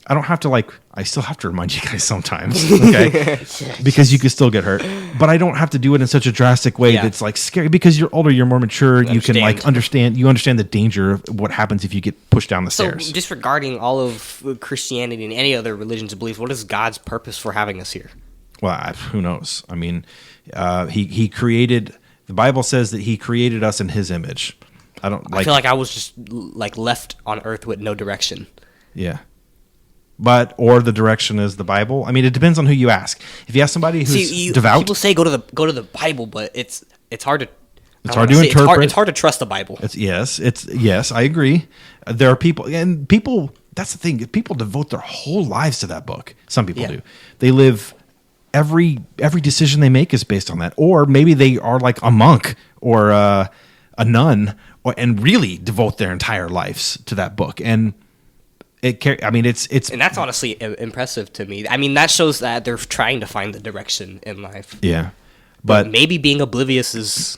I don't have to I still have to remind you guys sometimes, okay? Because you can still get hurt. But I don't have to do it in such a drastic way that's scary, because you're older, you're more mature, you can understand the danger of what happens if you get pushed down the stairs. So, disregarding all of Christianity and any other religions and beliefs, what is God's purpose for having us here? Well, who knows? I mean, he created, the Bible says that he created us in his image. I don't I feel like I was just like left on Earth with no direction. yeah. But or the direction is the Bible. I mean, it depends on who you ask. If you ask somebody who's devout, People say go to the Bible, but it's hard to. It's I hard don't to wanna say- interpret. It's hard to trust the Bible. it's yes, I agree. There are people, and people. That's the thing. People devote their whole lives to that book. Some people Yeah. do. They live every decision they make is based on that. Or maybe they are like a monk or a nun, and really devote their entire lives to that book. And I mean, it's And that's honestly impressive to me. I mean, that shows that they're trying to find the direction in life. yeah, But but maybe being oblivious is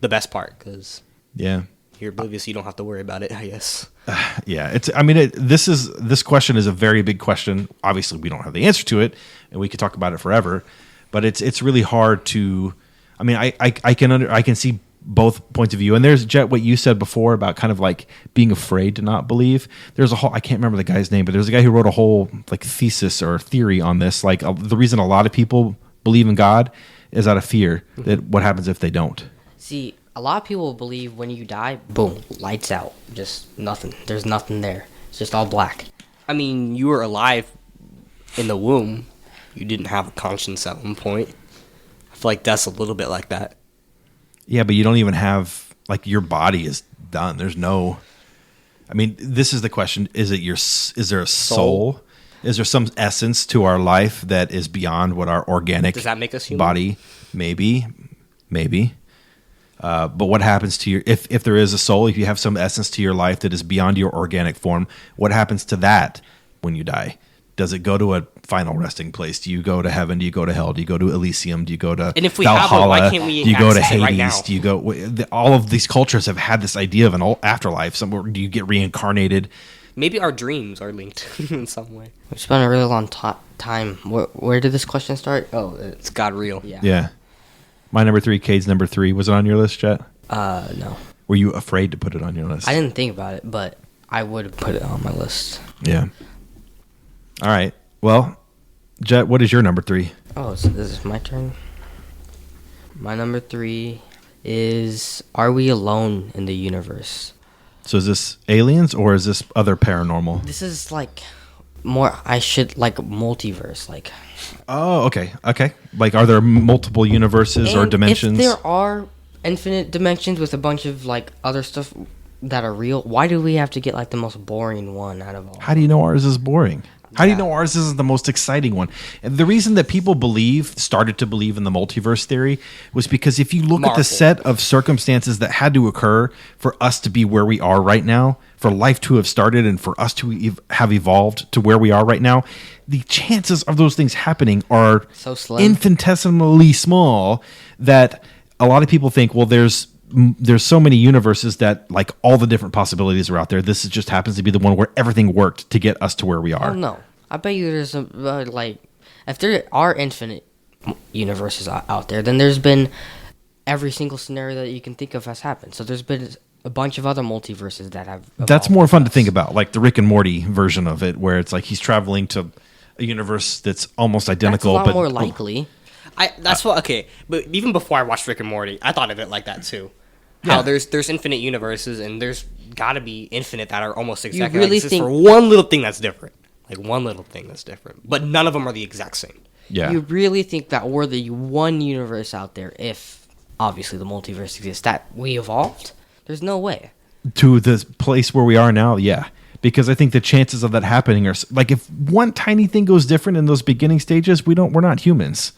the best part, because yeah. if you're oblivious, you don't have to worry about it, I guess. Yeah, it's. I mean, this question is a very big question. Obviously, we don't have the answer to it, and we could talk about it forever. But it's really hard to. I mean, I can see both points of view. And there's Jet, what you said before about kind of like being afraid to not believe. There's a whole. I can't remember the guy's name, but there's a guy who wrote a whole like thesis or theory on this. Like the reason a lot of people believe in God is out of fear that what happens if they don't. See, a lot of people believe when you die, boom, lights out, just nothing. There's nothing there. It's just all black. I mean, you were alive in the womb. You didn't have a conscience at one point. I feel like that's a little bit like that. Yeah, but you don't even have like your body is done. There's no. I mean, this is the question: is there a soul? Is there some essence to our life that is beyond what our organic Does that make us human? body? Maybe. But what happens to your if there is a soul? If you have some essence to your life that is beyond your organic form, what happens to that when you die? Does it go to a final resting place? Do you go to heaven? Do you go to hell? Do you go to Elysium? Do you go to And if we Valhalla? have one, why can't we Do you go to access it right Hades? now? Do you go? All of these cultures have had this idea of an afterlife. Somewhere, do you get reincarnated? Maybe our dreams are linked in some way. We spent a really long time. Where did this question start? Oh, It's God real. yeah. Yeah. My number 3, Cade's number 3. Was it on your list, Jet? No. Were you afraid to put it on your list? I didn't think about it, but I would have put it on my list. Yeah. All right. Well, Jet, what is your number 3? Oh, so this is my turn. My number 3 is: Are we alone in the universe? So is this aliens or is this other paranormal? This is like more. I should like multiverse. Like, Oh, okay. Okay. Like, are there multiple universes or and dimensions? If there are infinite dimensions with a bunch of like other stuff that are real, why do we have to get like the most boring one out of all? How do you know ours is boring? How do you Yeah. know ours is the most exciting one? And the reason that people started to believe in the multiverse theory was because if you look at Marvel. the set of circumstances that had to occur for us to be where we are right now, for life to have started and for us to have evolved to where we are right now, the chances of those things happening are So slim. infinitesimally small that a lot of people think, well, there's so many universes that like all the different possibilities are out there. This just happens to be the one where everything worked to get us to where we are. Oh no! I bet you there's a like, if there are infinite universes out there, then there's been every single scenario that you can think of has happened. So there's been a bunch of other multiverses that have. That's evolved more with fun to us. think about, like the Rick and Morty version of it, where it's like he's traveling to a universe that's almost That's a identical, lot but more likely. That's what. Okay, but even before I watched Rick and Morty, I thought of it like that too. How there's infinite universes, and there's got to be infinite that are almost exactly really like this think- for one little thing that's different, like one little thing that's different, but none of them are the exact same. yeah, You really think that we're the one universe out there, if obviously the multiverse exists, that we evolved? There's no way. to the place where we are now, yeah. Because I think the chances of that happening are like if one tiny thing goes different in those beginning stages, we're not humans.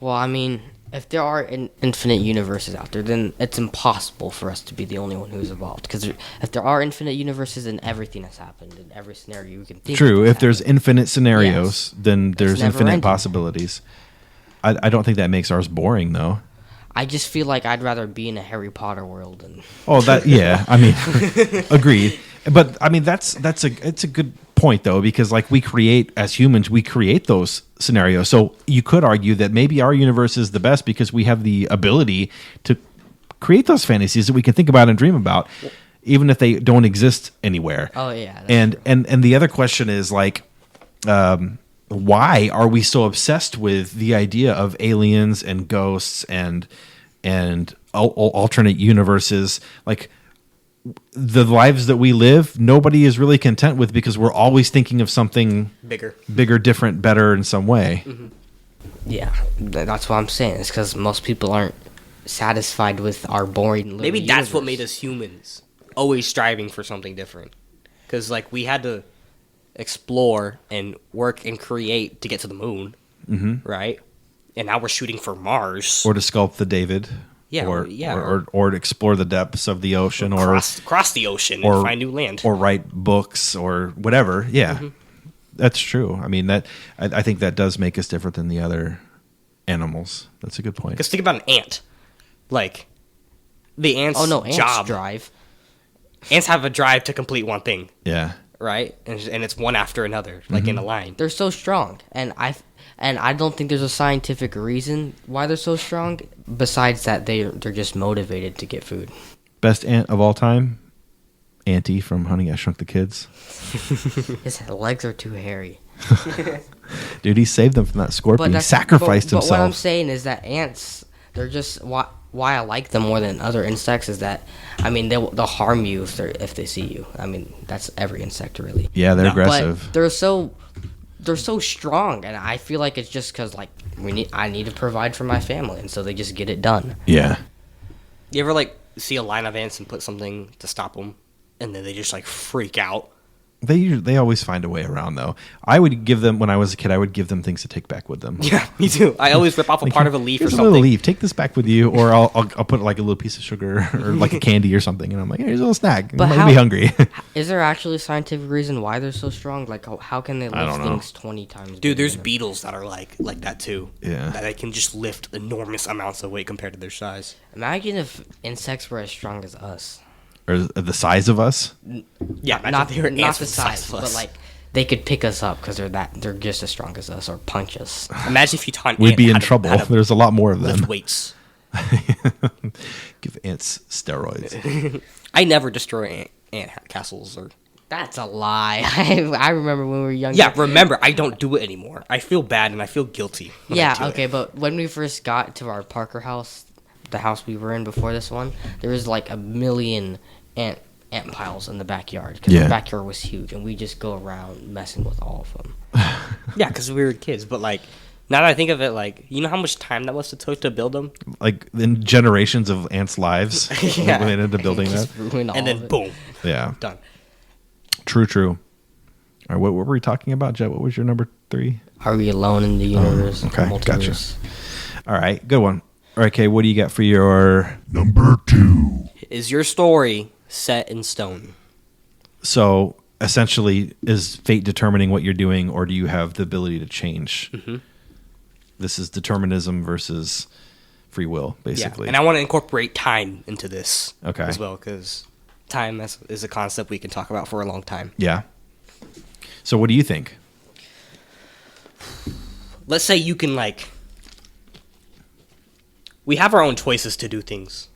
Well, I mean, if there are infinite universes out there, then it's impossible for us to be the only one who's evolved. Because if there are infinite universes, then everything has happened in every scenario you can think. True. of has If there's happened. infinite scenarios, then there's never infinite ending. possibilities. I don't think that makes ours boring, though. I just feel like I'd rather be in a Harry Potter world than. Oh, that yeah. I mean, agreed. But I mean, it's a good point though, because like we create as humans, we create those scenarios. So you could argue that maybe our universe is the best because we have the ability to create those fantasies that we can think about and dream about, even if they don't exist anywhere. Oh yeah. that's And true. and the other question is like, why are we so obsessed with the idea of aliens and ghosts and alternate universes, like the lives that we live, nobody is really content with because we're always thinking of something Bigger. different, better in some way. Yeah, that's what I'm saying. It's because most people aren't satisfied with our boring little Maybe that's what universe. made us humans, always striving for something different. Because like we had to explore and work and create to get to the moon, right? And now we're shooting for Mars. Or to sculpt the David. Yeah, Or, yeah, or to explore the depths of the ocean, or cross the ocean or and find new land. or write books or whatever. Yeah, that's true. I mean, I think that does make us different than the other animals. That's a good point. Because think about an ant. Like, the ant's Oh no, ants job. drive. Ants have a drive to complete one thing, Yeah, right? And it's one after another, like in a line. They're so strong, and I don't think there's a scientific reason why they're so strong. Besides that, they're just motivated to get food. best ant of all time, Auntie from Honey I Shrunk the Kids. His legs are too hairy. Dude, he saved them from that scorpion. He that's- sacrificed but what I'm himself. saying is that ants, they're just why I like them more than other insects is that, I mean, they'll harm you if they see you. I mean, that's every insect really. Yeah, they're No. aggressive. But they're so strong, and I feel like it's just because like I need to provide for my family, and so they just get it done. Yeah. You ever, like, see a line of ants and put something to stop them, and then they just, like, freak out? They always find a way around, though. I would give them, when I was a kid, I would give them things to take back with them. Yeah, me too. I always rip off a part of a leaf or Here's a something. little leaf. Take this back with you, or I'll put like a little piece of sugar or like a candy or something, and I'm like, here's a little snack. You But might how- be hungry. Is there actually a scientific reason why they're so strong? Like, how can they I lift don't know. things 20 times? Dude, bigger there's than- beetles that are like that too. Yeah. That they can just lift enormous amounts of weight compared to their size. Imagine if insects were as strong as us. Or the size of us. Yeah, imagine Not if they were not ants the with size, of but us. like they could pick us up because they're just as strong as us or punch us. Imagine if you taught an We'd ant be in how to- trouble. how to There's a lot more of lift them. weights. Give ants steroids. I never destroy ant castles or. That's a lie. I remember when we were younger. Yeah, remember, I don't do it anymore. I feel bad and I feel guilty. when I Yeah, do it. okay, but when we first got to our Parker house, the house we were in before this one, there was like a million ant piles in the backyard because Yeah. the backyard was huge, and we just go around messing with all of them. Yeah, because we were kids. But like, now that I think of it, like, you know how much time that must have took to build them, Like in generations of ants' lives, Yeah. when they ended up building that. Just ruin all and of then it. boom, Yeah, done. true. All right, what were we talking about, Jet? What was your number 3? Are we alone in the universe? okay, Multiverse? All right, good one. All right, okay, what do you got for your? Number 2. Is your story set in stone? So essentially, is fate determining what you're doing, or do you have the ability to change? This is determinism versus free will, basically. Yeah, and I want to incorporate time into this Okay. as well, because time is a concept we can talk about for a long time. Yeah. So what do you think? Let's say you can, like, we have our own choices to do things,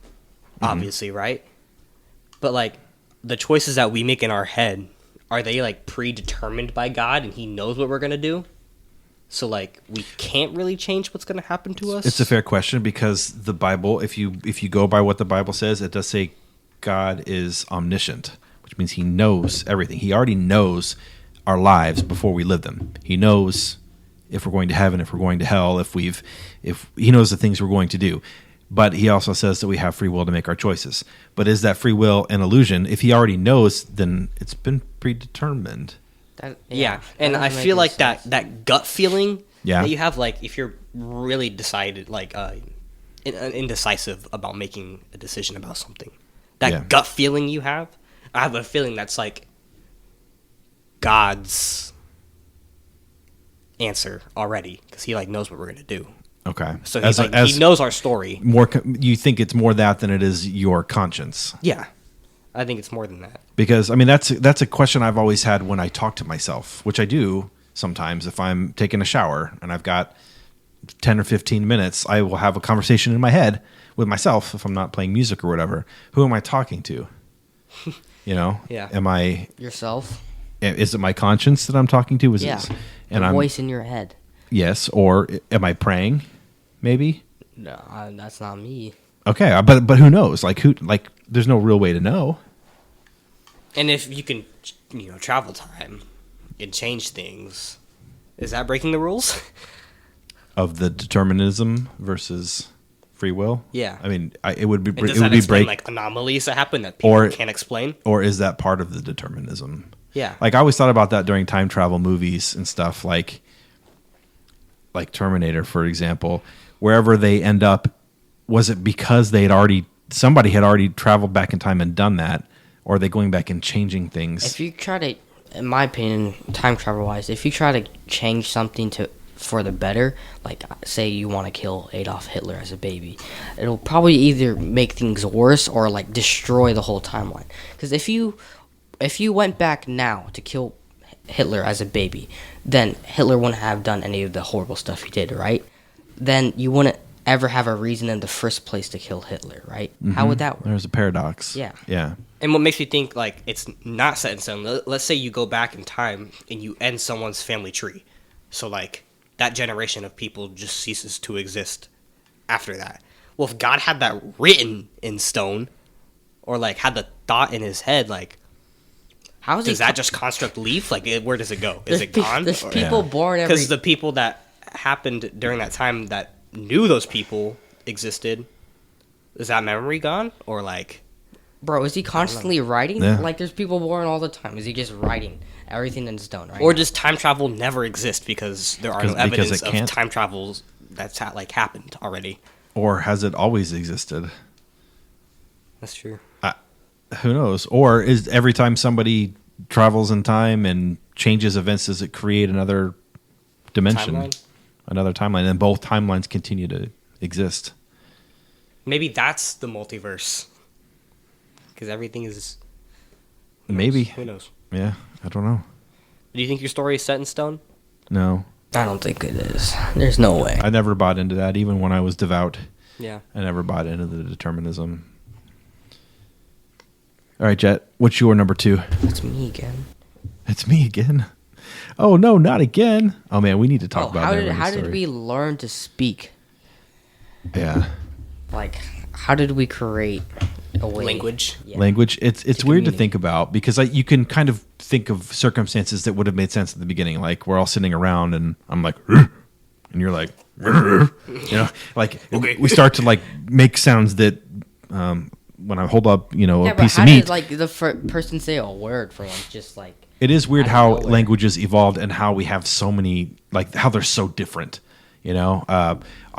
obviously, right? But, like, the choices that we make in our head, are they, like, predetermined by God and he knows what we're going to do? So, like, we can't really change what's going to happen to us? It's a fair question because the Bible, if you go by what the Bible says, it does say God is omniscient, which means he knows everything. He already knows our lives before we live them. He knows if we're going to heaven, if we're going to hell, if he knows the things we're going to do. But he also says that we have free will to make our choices. But is that free will an illusion? If he already knows, then it's been predetermined. Yeah, that and I doesn't feel make like any sense. that gut feeling Yeah. that you have, like, if you're really decided, like, indecisive about making a decision about something, that Yeah. gut feeling you have, I have a feeling that's, like, God's answer already, because he, like, knows what we're going to do. Okay. So he's he knows our story. You think it's more that than it is your conscience. Yeah, I think it's more than that. Because I mean that's a question I've always had when I talk to myself, which I do sometimes if I'm taking a shower and I've got 10 or 15 minutes, I will have a conversation in my head with myself if I'm not playing music or whatever. Who am I talking to? You know? Yeah. Am I Yourself? is it my conscience that I'm talking to? Yeah. And The I'm voice in your head. yes, or am I praying? Maybe? No, that's not me. Okay, but who knows? Like there's no real way to know. And if you can, travel time and change things, is that breaking the rules? Of the determinism versus free will. Yeah. I mean, it would be And does it would that be explain break, like anomalies that happen that people Or- can't explain? or is that part of the determinism? Yeah. Like I always thought about that during time travel movies and stuff, like Terminator, for example. Wherever they end up, was it because somebody had already traveled back in time and done that, or are they going back and changing things? If you try to, in my opinion, time travel wise, if you try to change something for the better, like say you want to kill Adolf Hitler as a baby, it'll probably either make things worse or like destroy the whole timeline. Because if you went back now to kill Hitler as a baby, then Hitler wouldn't have done any of the horrible stuff he did, right? Then you wouldn't ever have a reason in the first place to kill Hitler, right? How would that work? There's a paradox. Yeah. Yeah. And what makes me think like it's not set in stone? Let's say you go back in time and you end someone's family tree, so like that generation of people just ceases to exist after that. Well, if God had that written in stone, or like had the thought in his head, like How is does he that just construct leave? Like where does it go? Is it gone? There's people born every. Because the people that happened during that time that knew those people existed, is that memory gone? Or like, Bro, is he constantly writing? Yeah. Like, there's people born all the time. Is he just writing everything in stone, right? or does time travel never exist because there are no Because evidence it of can't. time travels that's happened already? Or has it always existed? That's true. Who knows? Or is every time somebody travels in time and changes events, does it create another dimension, Timeline? another timeline, and both timelines continue to exist? Maybe that's the multiverse. Because everything is. Maybe. Who knows? Yeah, I don't know. Do you think your story is set in stone? No, I don't think it is. There's no way. I never bought into that. Even when I was devout, Yeah. I never bought into the determinism. All right, Jet, what's your number 2? It's me again. It's me again. Oh no, not again. Oh man, we need to talk about how that. did we learn to speak? Yeah, Like, how did we create a way? Language. Yeah. language. It's weird to communicate. think about because you can kind of think of circumstances that would have made sense at the beginning. Like we're all sitting around and I'm like, "Rrr," and you're like, "Rrr," like Okay. we start to like make sounds that when I hold up, Yeah, a but piece how of meat. did like the person say a word for once? Just like It is weird out of how nowhere. languages evolved and how we have so many, like how they're so different.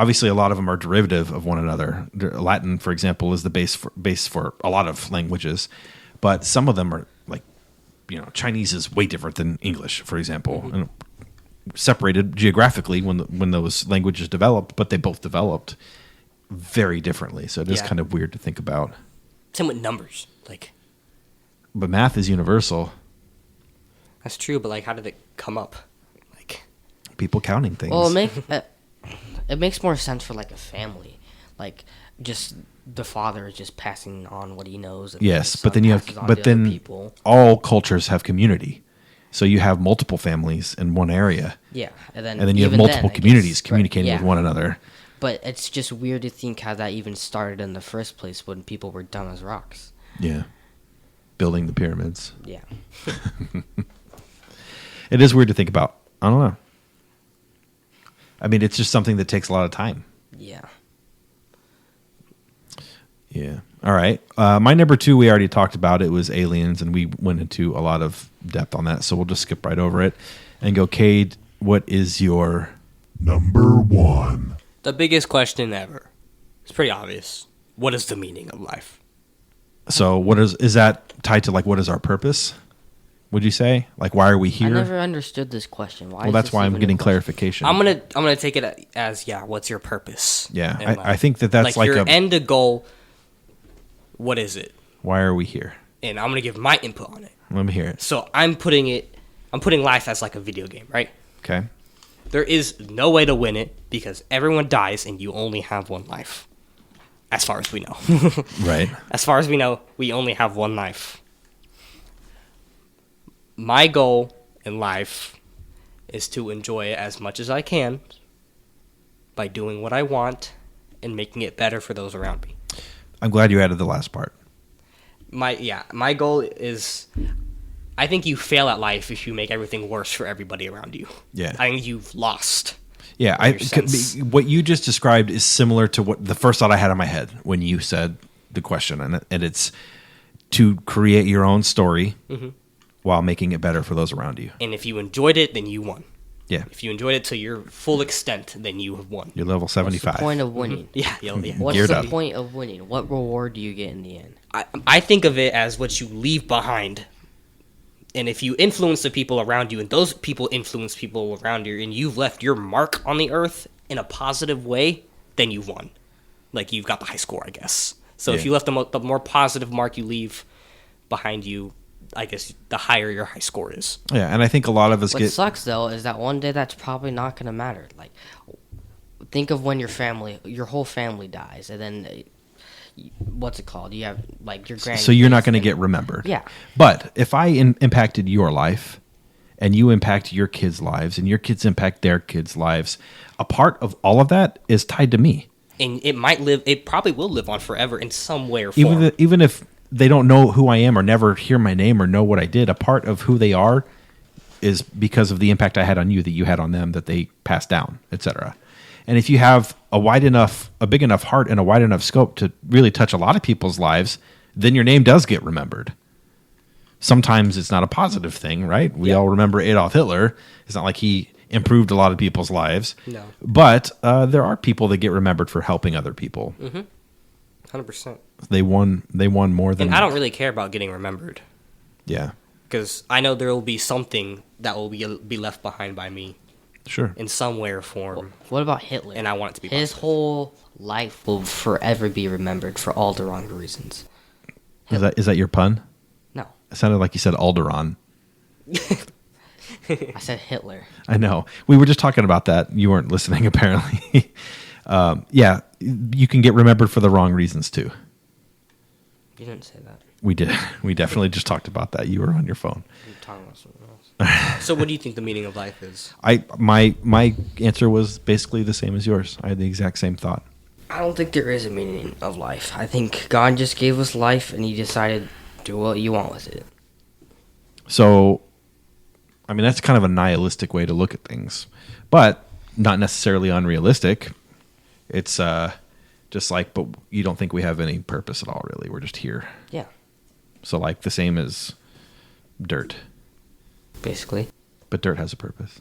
Obviously, a lot of them are derivative of one another. Latin, for example, is the base for a lot of languages, but some of them are like, Chinese is way different than English, for example, and separated geographically when those languages developed, but they both developed very differently. So it is Yeah. kind of weird to think about. Same with numbers. Like, But math is universal. that's true, but like, how did it come up? Like, People counting things. well, it makes more sense for like a family, like just the father is just passing on what he knows. And Yes, the but son then passes on to other people. all cultures have community. So you have multiple families in one area, Yeah, and then and then you have even multiple I guess, communities right, communicating with yeah. one another. But it's just weird to think how that even started in the first place when people were dumb as rocks. Yeah, building the pyramids. Yeah. It is weird to think about. I don't know. I mean, it's just something that takes a lot of time. Yeah. Yeah. All right. My number 2, we already talked about. It was aliens, and we went into a lot of depth on that. So we'll just skip right over it and go, Cade, what is your... Number 1. the biggest question ever. It's pretty obvious. What is the meaning of life? So what is that tied to, like, what is our purpose? Would you say? Like, why are we I here? never understood this question. Why? Well, is that's this why I'm even a getting question? clarification. I'm gonna take it as what's your purpose? Yeah, in life? I think that's like your a- end goal. What is it? Why are we here? And I'm gonna give my input on it. Let me hear it. So I'm putting life as like a video game, right? Okay. There is no way to win it because everyone dies and you only have one life. As far as we know. Right. As far as we know, we only have one life. My goal in life is to enjoy it as much as I can by doing what I want and making it better for those around me. I'm glad you added the last part. My goal is, I think you fail at life if you make everything worse for everybody around you. Yeah. I think you've lost. Yeah, your sense. what you just described is similar to what the first thought I had in my head when you said the question, and it's to create your own story while making it better for those around you. And if you enjoyed it, then you won. Yeah, If you enjoyed it to your full extent, then you have won. you're level What's the 75. point of winning? Yeah. What's Geared the up. point of winning? What reward do you get in the end? I think of it as what you leave behind. And if you influence the people around you, and those people influence people around you, and you've left your mark on the earth in a positive way, then you've won. Like, you've got the high score, I guess. So if Yeah. you left the more positive mark you leave behind you, I guess the higher your high score is. Yeah, and I think a lot of us What get sucks though is that one day that's probably not going to matter. Like, think of when your whole family dies, and then what's it called? You have like your grand. so you're not going to get remembered. Yeah. But if I impacted your life, and you impact your kids' lives, and your kids impact their kids' lives, a part of all of that is tied to me. And it probably will live on forever in some way or form. Even if they don't know who I am or never hear my name or know what I did, a part of who they are is because of the impact I had on you, that you had on them, that they passed down, etc. And if you have a big enough heart and a wide enough scope to really touch a lot of people's lives, then your name does get remembered. Sometimes it's not a positive thing, right? We all remember Adolf Hitler. It's not like he improved a lot of people's lives. No. But there are people that get remembered for helping other people. 100%. They won more than... And I don't really care about getting remembered. Yeah, Because I know there will be something that will be left behind by me sure. in some way or form. What about Hitler? And I want it to be His positive. whole life will forever be remembered for all the wrong reasons. Is that your pun? No, It sounded like you said Alderaan. I said Hitler. I know. We were just talking about that. You weren't listening, apparently. Yeah, you can get remembered for the wrong reasons, too. You didn't say that. We did. We definitely just talked about that. You were on your phone. You're talking about something else. So what do you think the meaning of life is? My answer was basically the same as yours. I had the exact same thought. I don't think there is a meaning of life. I think God just gave us life, and He decided do what you want with it. So, I mean, that's kind of a nihilistic way to look at things, but not necessarily unrealistic. It's just like, but you don't think we have any purpose at all, really. We're just here. Yeah, So, like, the same as dirt. basically. But dirt has a purpose.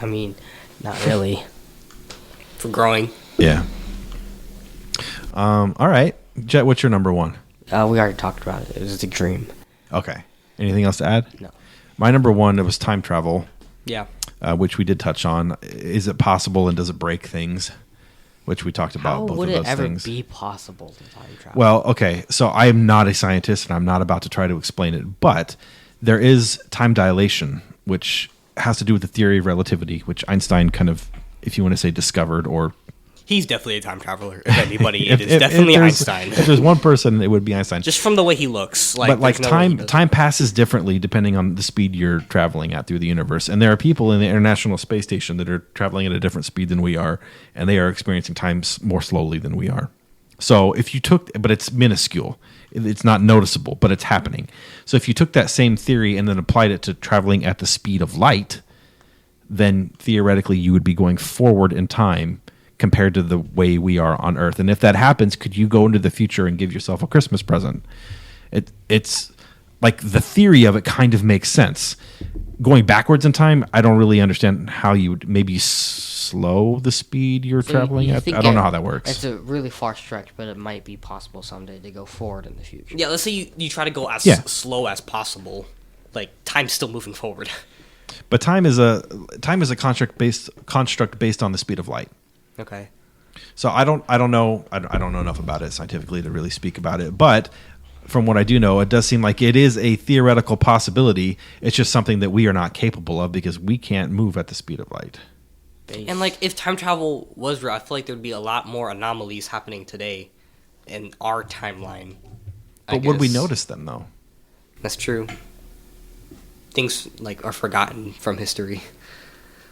I mean, not really. For growing. Yeah. All right. Jet, what's your number one? We already talked about it. It was the dream. Okay. Anything else to add? No. My number one, it was time travel, Yeah. which we did touch on. Is it possible and does it break things? Which we talked about How both would of it those ever things. be possible to time travel? Well, okay. So I am not a scientist and I'm not about to try to explain it, but there is time dilation, which has to do with the theory of relativity, which Einstein kind of, if you want to say, discovered or He's definitely a time traveler. If anybody, it is definitely there's- Einstein. If there's one person, it would be Einstein. Just from the way he looks. Like, but like there's no way he time doesn't. time passes differently depending on the speed you're traveling at through the universe, and there are people in the International Space Station that are traveling at a different speed than we are, and they are experiencing time more slowly than we are. So if you took, but it's minuscule, it's not noticeable, but it's happening. So if you took that same theory and then applied it to traveling at the speed of light, then theoretically you would be going forward in time compared to the way we are on Earth. And if that happens, could you go into the future and give yourself a Christmas present? It's like the theory of it kind of makes sense. Going backwards in time, I don't really understand how you would maybe slow the speed you're So traveling you at. think I don't know how that works. It's a really far stretch, but it might be possible someday to go forward in the future. Yeah, let's say you try to go as Yeah. slow as possible. Like, time's still moving forward. But time is a construct based on the speed of light. Okay. So I don't know enough about it scientifically to really speak about it, but from what I do know, it does seem like it is a theoretical possibility. It's just something that we are not capable of because we can't move at the speed of light. And, like, if time travel was real, I feel like there'd be a lot more anomalies happening today in our timeline. I But would we guess. notice them though? That's true. Things, like, are forgotten from history.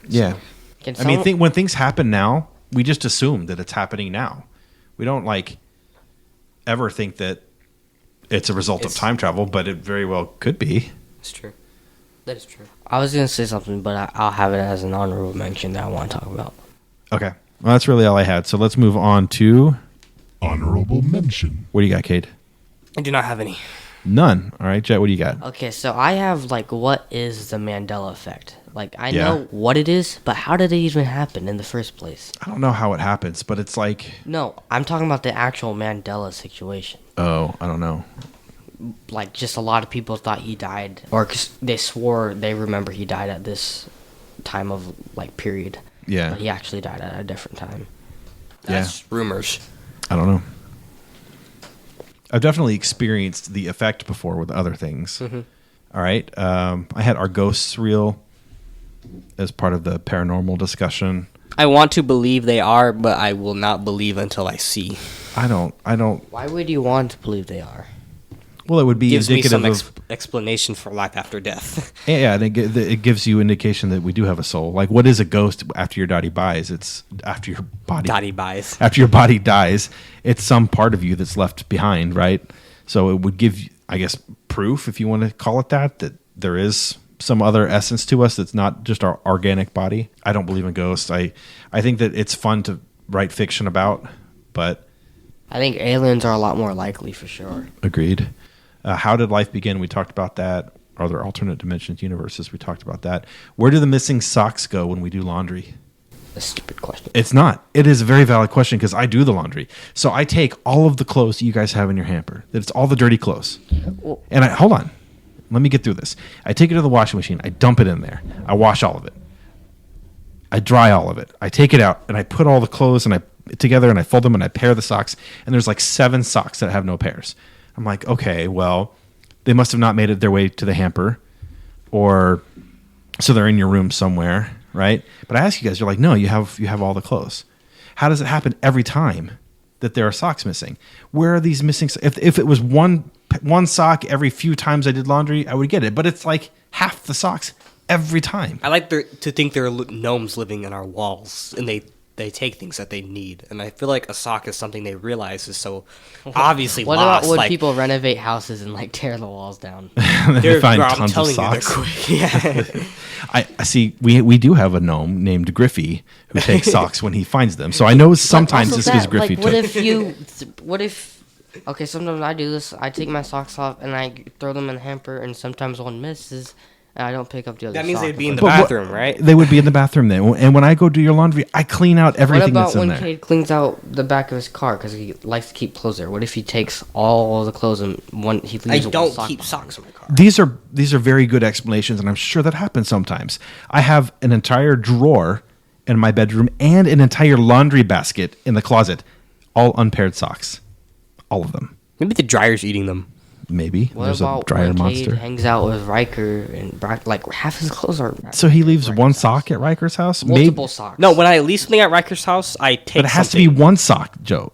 Yeah. Can I mean, someone- when things happen now, we just assume that it's happening now. We don't like ever think that it's a result of It's- time travel, but it very well could be. It's true. That is true. I was gonna say something, but I'll have it as an honorable mention that I want to talk about. Okay. Well, that's really all I had. So let's move on to, Honorable mention. what do you got, Cade? I do not have any. None. All right, Jet, what do you got? Okay, so I have like, what is the Mandela effect? Like, I Yeah. know what it is, but how did it even happen in the first place? I don't know how it happens, but it's like, No, I'm talking about the actual Mandela situation. oh, I don't know. Like, just a lot of people thought he died, or 'cause they swore they remember he died at this time of like period. Yeah. But he actually died at a different time. That's rumors. I don't know. I've definitely experienced the effect before with other things. All right. I had our ghosts real as part of the paranormal discussion. I want to believe they are, but I will not believe until I see. I don't, Why would you want to believe they are? well, it would be Gives me indicative some of, explanation for life after death. yeah, and it gives you indication that we do have a soul. Like, what is a ghost after your body dies? It's after your body Dottie buys. after your body dies, it's some part of you that's left behind, right? So it would give, I guess, proof, if you want to call it that there is some other essence to us that's not just our organic body. I don't believe in ghosts. I think that it's fun to write fiction about, but I think aliens are a lot more likely for sure. agreed. How did life begin? We talked about that. Are there alternate dimensions, universes? We talked about that. Where do the missing socks go when we do laundry? A stupid question. It's not. It is a very valid question because I do the laundry. So I take all of the clothes that you guys have in your hamper. It's all the dirty clothes. And hold on. Let me get through this. I take it to the washing machine. I dump it in there. I wash all of it. I dry all of it. I take it out and I put all the clothes together and I fold them and I pair the socks. And there's like 7 socks that have no pairs. I'm like, okay, well, they must have not made it their way to the hamper, or so they're in your room somewhere, right? But I ask you guys, you're like, no, you have all the clothes. How does it happen every time that there are socks missing? Where are these missing? If it was one sock every few times I did laundry, I would get it. But it's like half the socks every time. I like to think there are gnomes living in our walls, and they take things that they need. And I feel like a sock is something they realize is so obviously What lost. about when like, people renovate houses and like tear the walls down? They find I'm tons of telling you, they're socks. quick. Yeah. I see. We do have a gnome named Griffey who takes socks when he finds them. So I know sometimes But this also is that, Griffey like, too. what if okay, sometimes I do this. I take my socks off and I throw them in the hamper, and sometimes one misses, and I don't pick up the other. That means sock they'd be in and the put it- bathroom, right? They would be in the bathroom then. And when I go do your laundry, I clean out What everything about that's in when there. Cade cleans out the back of his car because he likes to keep clothes there? What if he takes all the clothes and he I leaves one don't sock keep behind? socks in my car. These are very good explanations, and I'm sure that happens sometimes. I have an entire drawer in my bedroom and an entire laundry basket in the closet, all unpaired socks, all of them. Maybe the dryer's eating them. Maybe What there's a about dryer when monster. Cade hangs out with Riker and like half his clothes are So he leaves Riker's one house. sock at Riker's house. multiple socks. No, when I leave something at Riker's house, I take But it has to be one sock, Jet.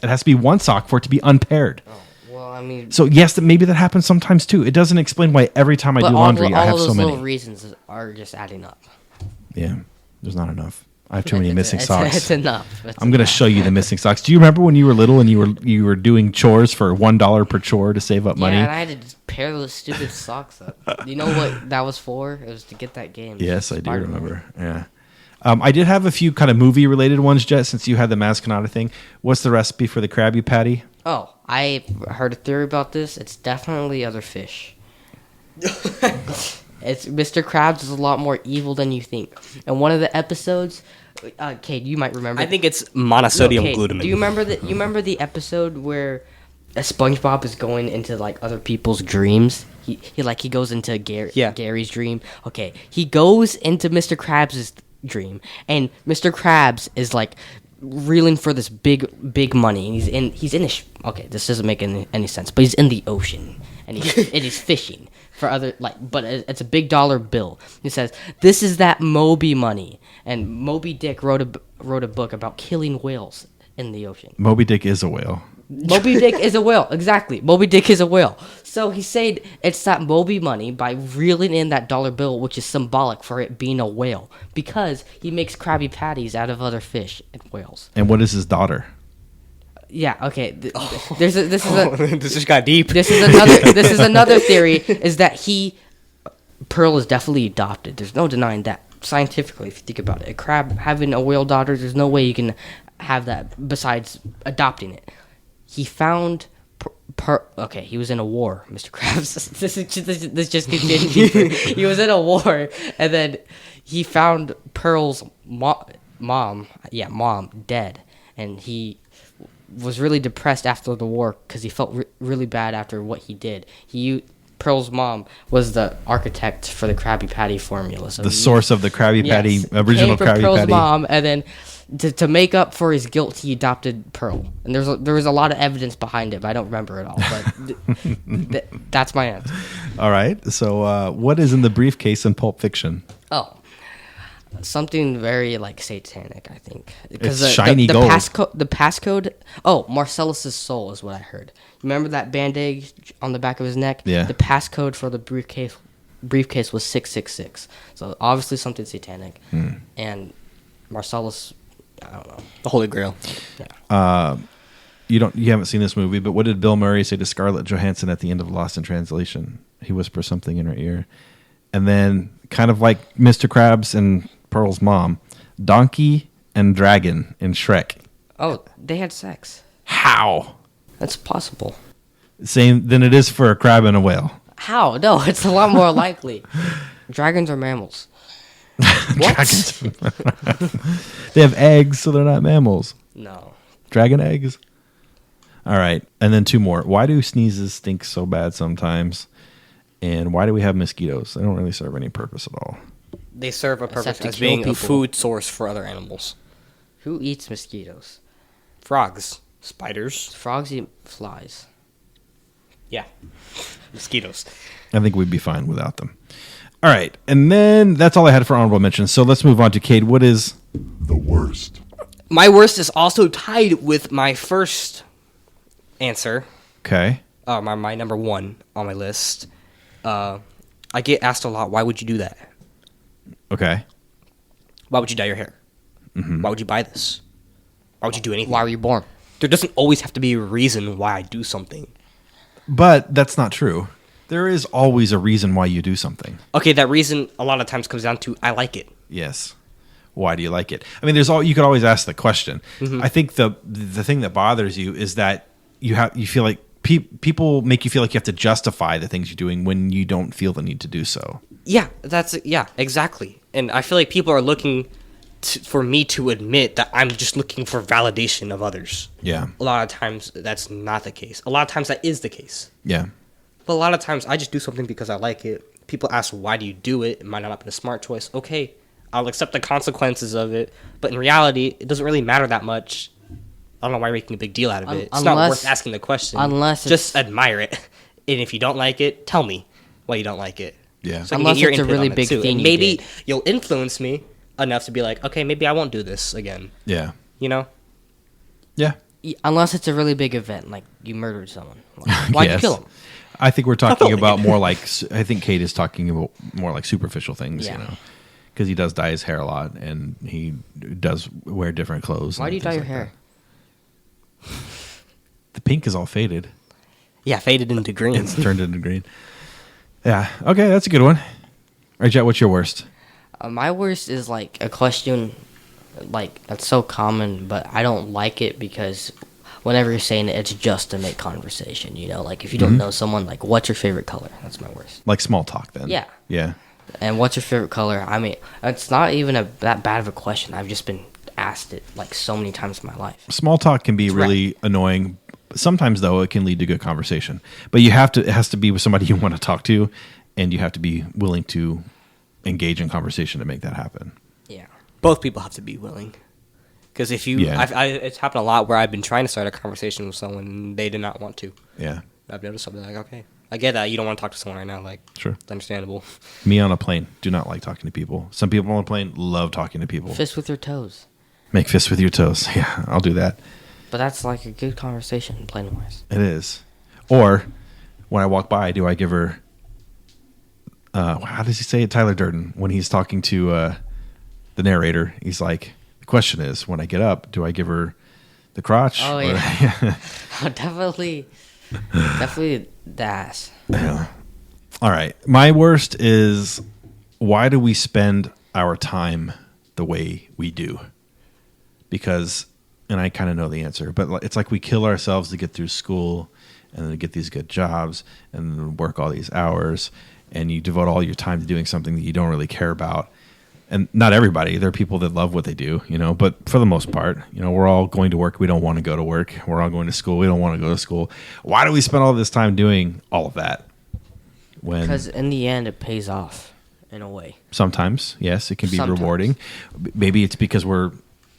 It has to be one sock for it to be unpaired. Well, I mean, So yes, maybe that happens sometimes too. It doesn't explain why every time I but do all, laundry, all I have of those so many. little reasons are just adding up. Yeah, there's not enough. I have too many missing socks. It's enough. It's I'm gonna enough. show you the missing socks. Do you remember when you were little and you were doing chores for $1 per chore to save up money? Yeah, and I had to just pair those stupid socks up. You know what that was for? It was to get that game. Yes, I do Spider-Man. remember. Yeah. I did have a few kind of movie related ones, Jet, since you had the Masconada thing. What's the recipe for the Krabby Patty? Oh, I heard a theory about this. It's definitely other fish. It's Mr. Krabs is a lot more evil than you think. And one of the episodes, Cade, you might remember. I think it's monosodium Cade, glutamate. Do you remember the? You remember the episode where SpongeBob is going into like other people's dreams? He goes into Gary's dream. Okay, he goes into Mr. Krabs' dream, and Mr. Krabs is like reeling for this big money. And he's in okay, this doesn't make any sense, but he's in the ocean and he's fishing for other but it's a big dollar bill. He says, "This is that Moby money," and Moby Dick wrote a book about killing whales in the ocean. Moby Dick is a whale. Moby Dick is a whale. Exactly. Moby Dick is a whale. So he said it's that Moby money by reeling in that dollar bill, which is symbolic for it being a whale, because he makes Krabby Patties out of other fish and whales. And what is his daughter? Yeah. Okay. This is a This just got deep. this is another theory is that Pearl is definitely adopted. There's no denying that scientifically. If you think about it, a crab having a whale daughter, there's no way you can have that besides adopting it. He found. Okay, he was in a war, Mr. Krabs. This just keeps getting deeper. He was in a war, and then he found Pearl's mom dead, and he was really depressed after the war because he felt really bad after what he did. Pearl's mom was the architect for the Krabby Patty formula. So The source of the Krabby Patty, Yes. original Came from Krabby Pearl's Patty. mom, and then to make up for his guilt, he adopted Pearl. And there was a lot of evidence behind it, but I don't remember it all. But that's my answer. All right. So, what is in the briefcase in Pulp Fiction? Oh, something very like satanic, I think. It's shiny gold. The passcode. Oh, Marcellus's soul is what I heard. Remember that bandage on the back of his neck? Yeah. The passcode for the briefcase was 666. So obviously something satanic. And Marcellus, I don't know. The Holy Grail. You haven't seen this movie, but what did Bill Murray say to Scarlett Johansson at the end of Lost in Translation? He whispers something in her ear. And then, kind of like Mr. Krabs and Pearl's mom, donkey and dragon in Shrek. Oh, they had sex. How? That's possible. Same than it is for a crab and a whale. How? No, it's a lot more likely. Dragons are mammals. Dragons. They have eggs, so they're not mammals. No. Dragon eggs. All right. And then two more. Why do sneezes stink so bad sometimes? And why do we have mosquitoes? They don't really serve any purpose at all. They serve a purpose Except to as kill being people. a food source for other animals. Who eats mosquitoes? Frogs, spiders, Frogs eat flies. yeah, mosquitoes. I think we'd be fine without them. All right. And then that's all I had for honorable mentions. So let's move on to Cade. What is... The worst. My worst is also tied with my first answer. Okay. My number one on my list. I get asked a lot, why would you do that? Okay. Why would you dye your hair? Why would you buy this? Why would you do anything? Why were you born? There doesn't always have to be a reason why I do something. But that's not true. There is always a reason why you do something. Okay, that reason a lot of times comes down to I like it. Yes. Why do you like it? I mean, you could always ask the question. I think the thing that bothers you is that you feel like people make you feel like you have to justify the things you're doing when you don't feel the need to do so. Yeah, exactly. And I feel like people are looking for me to admit that I'm just looking for validation of others. Yeah. A lot of times that's not the case. A lot of times that is the case. Yeah. But a lot of times I just do something because I like it. People ask, why do you do it? It might not have been a smart choice. Okay, I'll accept the consequences of it. But in reality, it doesn't really matter that much. I don't know why you're making a big deal out of it. It's not worth asking the question. Unless just admire it. And if you don't like it, tell me why you don't like it. Yeah. So I can Unless get your it's a input really on it big too. thing And you maybe did. you'll influence me enough to be like, okay, maybe I won't do this again. Yeah. You know? Yeah. Unless it's a really big event, like you murdered someone. Why'd you Yes. kill him? I think we're talking about more like, I think Kate is talking about more like superficial things, Yeah. you know, because he does dye his hair a lot and he does wear different clothes. Why and do you dye things your like hair? that. The pink is all faded. Yeah, faded into green. It's turned into green. Yeah. Okay. That's a good one. All right, Jet, what's your worst? My worst is like a question, like that's so common, but I don't like it because whenever you're saying it, it's just to make conversation. You know, like if you don't know someone, like what's your favorite color? That's my worst. Like small talk then. Yeah. Yeah. And what's your favorite color? I mean, it's not even that bad of a question. I've just been asked it like so many times in my life. Small talk can be really annoying. Sometimes though, it can lead to good conversation. But it has to be with somebody you want to talk to, and you have to be willing to engage in conversation to make that happen. Yeah. Both people have to be willing. Because if you, Yeah. it's happened a lot where I've been trying to start a conversation with someone and they did not want to. Yeah. I've noticed something like, okay, I get that you don't want to talk to someone right now. Like, Sure. it's understandable. Me on a plane, do not like talking to people. Some people on a plane love talking to people. Fist with your toes. Make fists with your toes. Yeah, I'll do that. But that's like a good conversation, plain wise. It is. Or when I walk by, do I give her? How does he say it? Tyler Durden, when he's talking to the narrator, he's like, the question is, when I get up, do I give her The crotch. Oh, or- yeah. definitely the ass. Yeah. All right. My worst is, why do we spend our time the way we do? Because, and I kind of know the answer, but it's like we kill ourselves to get through school and then get these good jobs and then work all these hours, and you devote all your time to doing something that you don't really care about. And not everybody, there are people that love what they do, but for the most part, we're all going to work. We don't want to go to work. We're all going to school. We don't want to go to school. Why do we spend all this time doing all of that? Because in the end, it pays off in a way. Sometimes, yes, it can be Sometimes. rewarding. Maybe it's because we're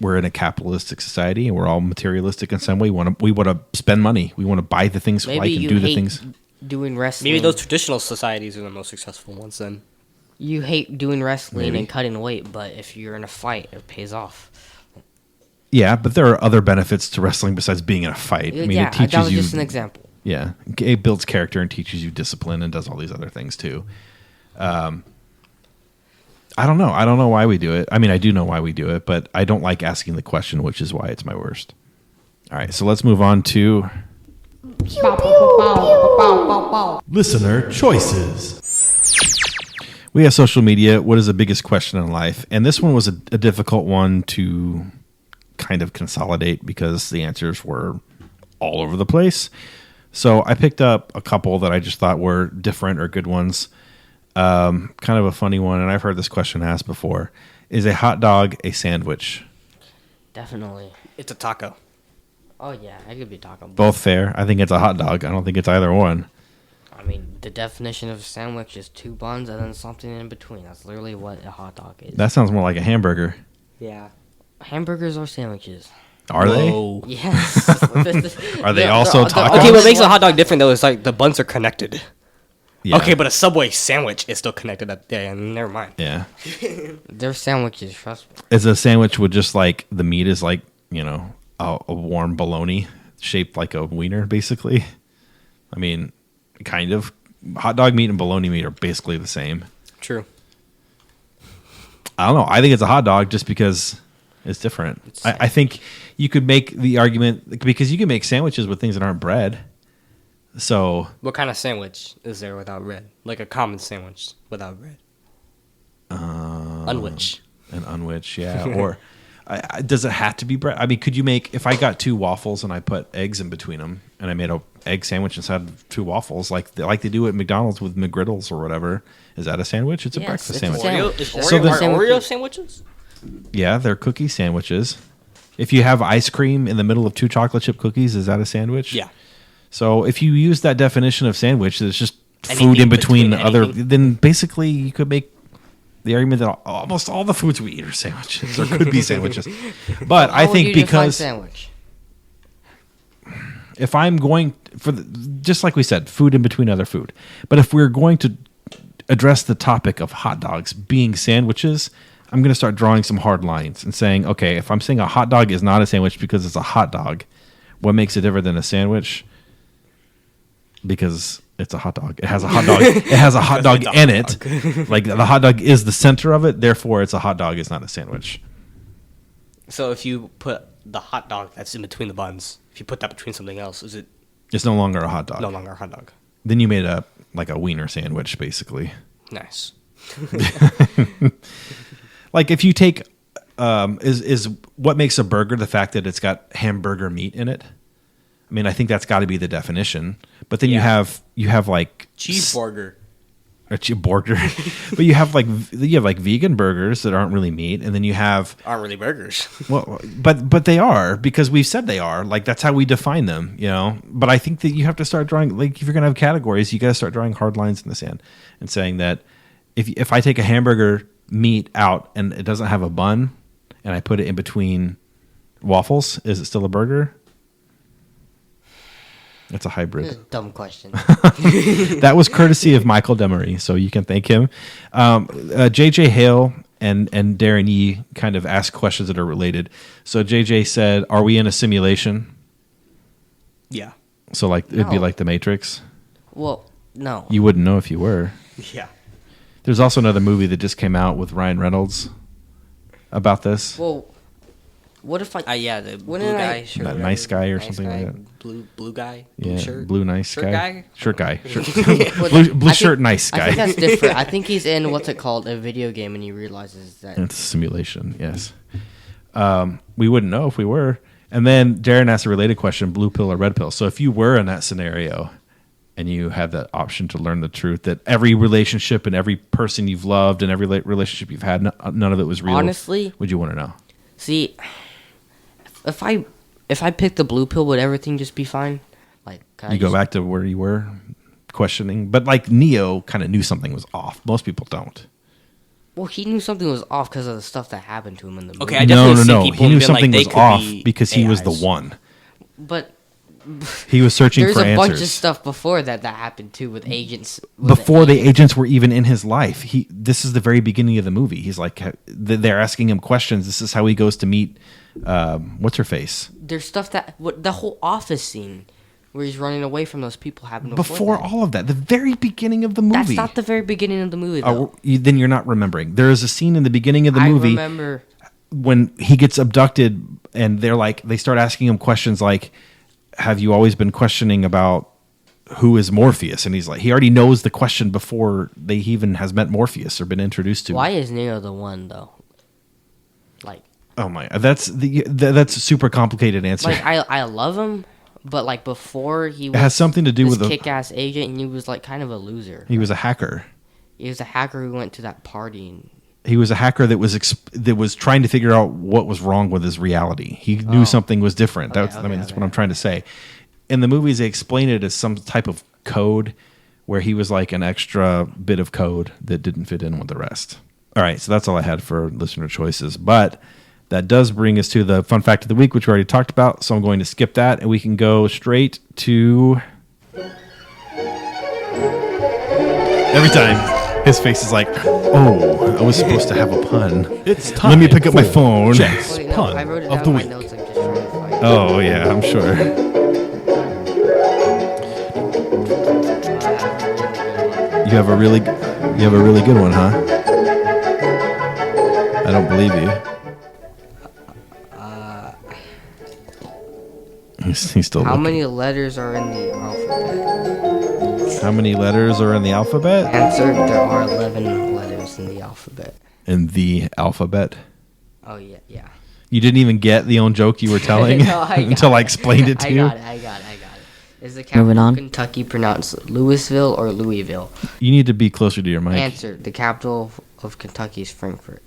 in a capitalistic society and we're all materialistic in some way. We want to spend money. We want to buy the things we Maybe like and you do hate the things. doing wrestling. Maybe those traditional societies are the most successful ones then. You hate doing wrestling Maybe. and cutting weight, but if you're in a fight, it pays off. Yeah, but there are other benefits to wrestling besides being in a fight. I mean, yeah, it teaches that was you. just an example. Yeah, it builds character and teaches you discipline and does all these other things too. I don't know. I don't know why we do it. I mean, I do know why we do it, but I don't like asking the question, which is why it's my worst. All right, so let's move on to Listener choices. we have social media. What is the biggest question in life? And this one was a difficult one to kind of consolidate because the answers were all over the place. So I picked up a couple that I just thought were different or good ones. Kind of a funny one, and I've heard this question asked before. Is a hot dog a sandwich? Definitely. It's a taco. Oh yeah, I could be talking. Both fair. I think it's a hot dog. I don't think it's either one. I mean, the definition of a sandwich is 2 buns and then something in between. That's literally what a hot dog is. That sounds more like a hamburger. Yeah. Hamburgers are sandwiches. Are they? Yes. Are they also tacos? Okay, what makes a hot dog different though is like the buns are connected. Yeah. Okay, but a Subway sandwich is still connected up there. Never mind. Yeah. They're sandwiches, trust me. It's a sandwich with just like the meat is like, a warm bologna shaped like a wiener, basically. I mean, kind of. Hot dog meat and bologna meat are basically the same. True. I don't know. I think it's a hot dog just because it's different. I think you could make the argument because you can make sandwiches with things that aren't bread. So What kind of sandwich is there without bread? Like a common sandwich without bread. Unwich. an unwich, yeah. Or does it have to be bread? I mean, could you make, if I got 2 waffles and I put eggs in between them and I made a egg sandwich inside of 2 waffles like they do at McDonald's with McGriddles or whatever, is that a sandwich? It's a Yes, breakfast it's a sandwich. sandwich. Is So Oreo, the are sandwich- Oreo sandwiches? Yeah, they're cookie sandwiches. If you have ice cream in the middle of 2 chocolate chip cookies, is that a sandwich? Yeah. So if you use that definition of sandwich, it's just Anything food in between between other. anything. Then basically you could make the argument that almost all the foods we eat are sandwiches or could be sandwiches. But I How would think you define because sandwich. if I'm going just like we said, food in between other food. But if we're going to address the topic of hot dogs being sandwiches, I'm going to start drawing some hard lines and saying, okay, if I'm saying a hot dog is not a sandwich because it's a hot dog, what makes it different than a sandwich? Because it's a hot dog. It has a hot dog. It has a hot dog in it. Like the hot dog is the center of it. Therefore, it's a hot dog. It's not a sandwich. So if you put the hot dog that's in between the buns, if you put that between something else, is it It's no longer a hot dog. no longer a hot dog? Then you made a wiener sandwich, basically. Nice. Like if you take, is what makes a burger the fact that it's got hamburger meat in it? I mean, I think that's got to be the definition. But then Yeah. you have like Cheeseburger. a burger, but you have like vegan burgers that aren't really meat, and then you have Aren't really burgers. well, but they are because we've said they are. Like that's how we define them, But I think that you have to start drawing, like if you're gonna have categories, you got to start drawing hard lines in the sand and saying that if I take a hamburger meat out and it doesn't have a bun, and I put it in between waffles, is it still a burger? It's a hybrid. Dumb question. That was courtesy of Michael Demery, so you can thank him. JJ Hale and Darren Yee kind of asked questions that are related. So JJ said, "Are we in a simulation?" Yeah. So like it'd be No. like the Matrix. Well, no. You wouldn't know if you were. Yeah. There's also another movie that just came out with Ryan Reynolds about this. Well, What if I? Yeah, the blue Wouldn't guy I- shirt. That whatever. nice guy or something like that. Blue guy. Blue Yeah, shirt. blue nice Shirt guy. Shirt guy. What- Blue I shirt think- nice I guy. think that's different. I think he's in what's it called, a video game, and he realizes that. It's a simulation, yes. We wouldn't know if we were. And then Darren asked a related question, blue pill or red pill. So if you were in that scenario and you had the option to learn the truth that every relationship and every person you've loved and every relationship you've had, none of it was real. Honestly, would you want to know? see, if I picked the blue pill, would everything just be fine? Like, could I You go just- back to where you were questioning. But like Neo kind of knew something was off. Most people don't. Well, he knew something was off because of the stuff that happened to him in the movie. Okay, I definitely see people He knew and been like, something they was could off be because he was the AIs. one. But He was searching there's for a answers. bunch of stuff before that happened too with agents. Before the agents were even in his life. This is the very beginning of the movie. He's like, they're asking him questions. This is how he goes to meet, what's her face? There's stuff the whole office scene where he's running away from those people happened Before that. all of that, the very beginning of the movie. That's not the very beginning of the movie, though. Then you're not remembering. There is a scene in the beginning of the movie I remember. when he gets abducted and they start asking him questions like, have you always been questioning about who is Morpheus? And he's like, he already knows the question before he even has met Morpheus or been introduced to him. Why is Neo the one though? Like, Oh my, that's a super complicated answer. like I love him, but like before he was has something to do this with kick-ass agent, and he was like kind of a loser. he was a hacker. He was a hacker who went to that party. And, He was a hacker that was trying to figure out what was wrong with his reality. He knew something was different. That's what I'm trying to say. In the movies, they explain it as some type of code where he was like an extra bit of code that didn't fit in with the rest. All right, so that's all I had for listener choices. But that does bring us to the fun fact of the week, which we already talked about. So I'm going to skip that, and we can go straight to... Every time. His face is like, oh, I was supposed to have a pun. It's time. Let me pick up my for phone. Jack's Wait, no, pun I wrote it of down the in my week. notes. I'm just trying to find it. Oh yeah, I'm sure. You have a really good one, huh? I don't believe you. He's still. How looking. many letters are in the alphabet? How many letters are in the alphabet? Answer: there are 11 letters in the alphabet. In the alphabet. Oh yeah. You didn't even get the own joke you were telling No, I got until I it. explained it to I you. got it. Is the capital of Kentucky pronounced Louisville or Louisville? You need to be closer to your mic. Answer: the capital of Kentucky is Frankfurt.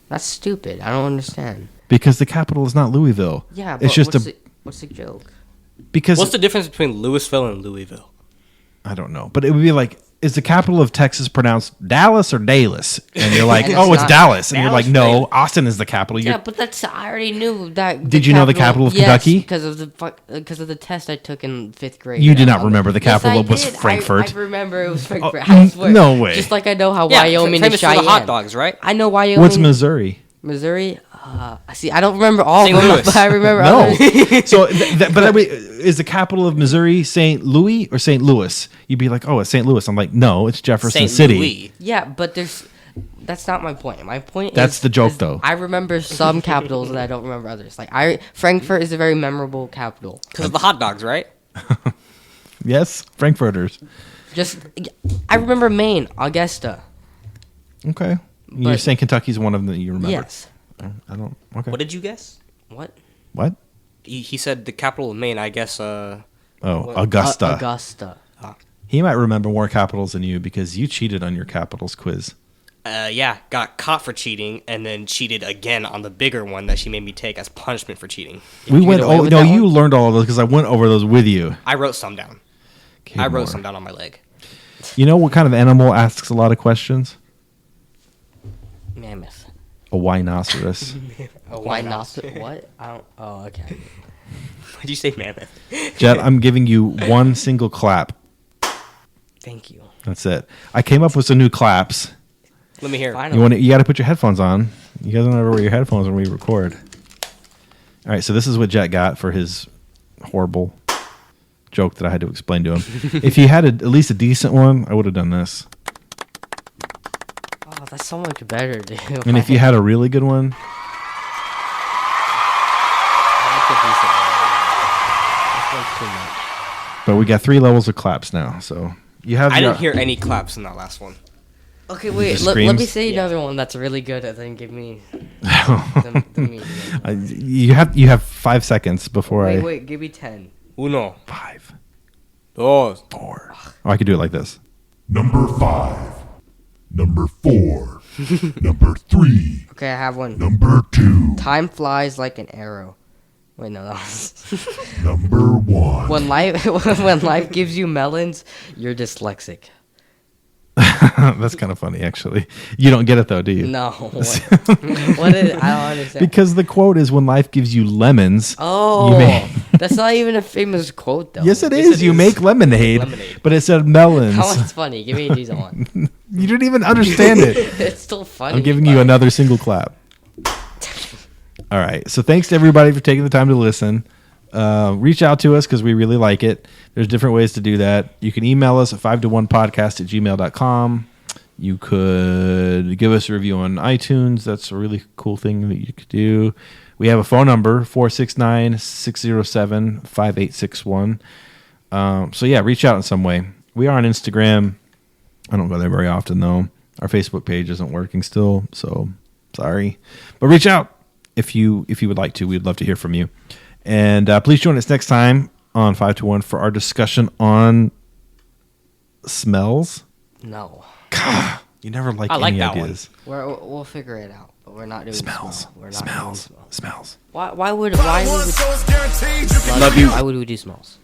That's stupid. I don't understand. Because the capital is not Louisville. Yeah, but it's just what's the joke? because What's the difference between Louisville and Louisville? I don't know, but it would be like, is the capital of Texas pronounced Dallas or Dallas? And you're like, And oh, it's it's not. Dallas, and you're like, Dallas, no, Dallas. Austin is the capital. Yeah, You're, but I already knew that. Did you know the capital of Kentucky? Because of the test I took in 5th grade. You did not remember the capital Yes, I was did. Frankfurt. I remember it was Frankfurt. Oh, I swear. no way. Just like I know how Yeah, Wyoming famous is for Cheyenne. the hot dogs, right? I know Wyoming. What's Missouri? Missouri? See, I don't remember all St. of them, Louis. but I remember No. others. So, but I mean, is the capital of Missouri St. Louis or St. Louis? You'd be like, oh, it's St. Louis. I'm like, no, it's Jefferson St. City. Louis. Yeah, but that's not my point. My point That's is the joke, is though. I remember some capitals and I don't remember others. Like Frankfurt is a very memorable capital. Because of the hot dogs, right? Yes, Frankfurters. Just I remember Maine, Augusta. Okay. You're But- saying Kentucky's one of them that you remember? Yes. I don't. Okay. What did you guess? What? What? He said the capital of Maine, I guess. Oh, Augusta. Augusta. He might remember more capitals than you because you cheated on your capitals quiz. Yeah, got caught for cheating and then cheated again on the bigger one that she made me take as punishment for cheating. We you went. get away Oh with no, that you one? learned all of those because I went over those with you. I wrote some down. Okay, I wrote more. some down on my leg. You know what kind of animal asks a lot of questions? Mammoth. A rhinoceros. Why not? What? I don't. Oh, okay. Why'd you say mammoth? Jet, I'm giving you one single clap. Thank you. That's it. I came up with some new claps. Let me hear. Finally. You got to put your headphones on. You guys don't ever wear your headphones when we record. All right, so this is what Jet got for his horrible joke that I had to explain to him. If he had at least a decent one, I would have done this. Oh, that's so much better, dude. And if you had a really good one, But we got 3 levels of claps now, so you have. I didn't hear any claps in that last one. Okay, wait. Just Let me screams? say another one that's really good, and then give me the medium. You have 5 seconds before I. Wait. Give me 10. Uno, 5, dos. 4. Oh, I could do it like this. Number 5. Number 4. Number 3. Okay, I have one. Number 2. Time flies like an arrow. Wait, no, that was Number 1. when life gives you melons, you're dyslexic. That's kind of funny, actually. You don't get it though, do you? No. What is it? I don't understand. Because the quote is, "When life gives you lemons, Oh, you may." that's not even a famous quote, though. Yes, it Yes, is. it You is. make lemonade, Lemonade. but it said melons. That one's funny. Give me a decent one. You didn't even understand it. It's still funny. I'm giving you but- another single clap. All right. So thanks to everybody for taking the time to listen. Reach out to us because we really like it. There's different ways to do that. You can email us at 5to1podcast@gmail.com. You could give us a review on iTunes. That's a really cool thing that you could do. We have a phone number, 469-607-5861. So yeah, reach out in some way. We are on Instagram. I don't go there very often though. Our Facebook page isn't working still, so sorry. But reach out if you would like to. We'd love to hear from you. And please join us next time on 5 to 1 for our discussion on smells. No. You never like I like any that ideas. We'll figure it out, but we're not doing Smells. smell. We're not doing Smells. smell. Smells. Why would Love you. Why would we do smells?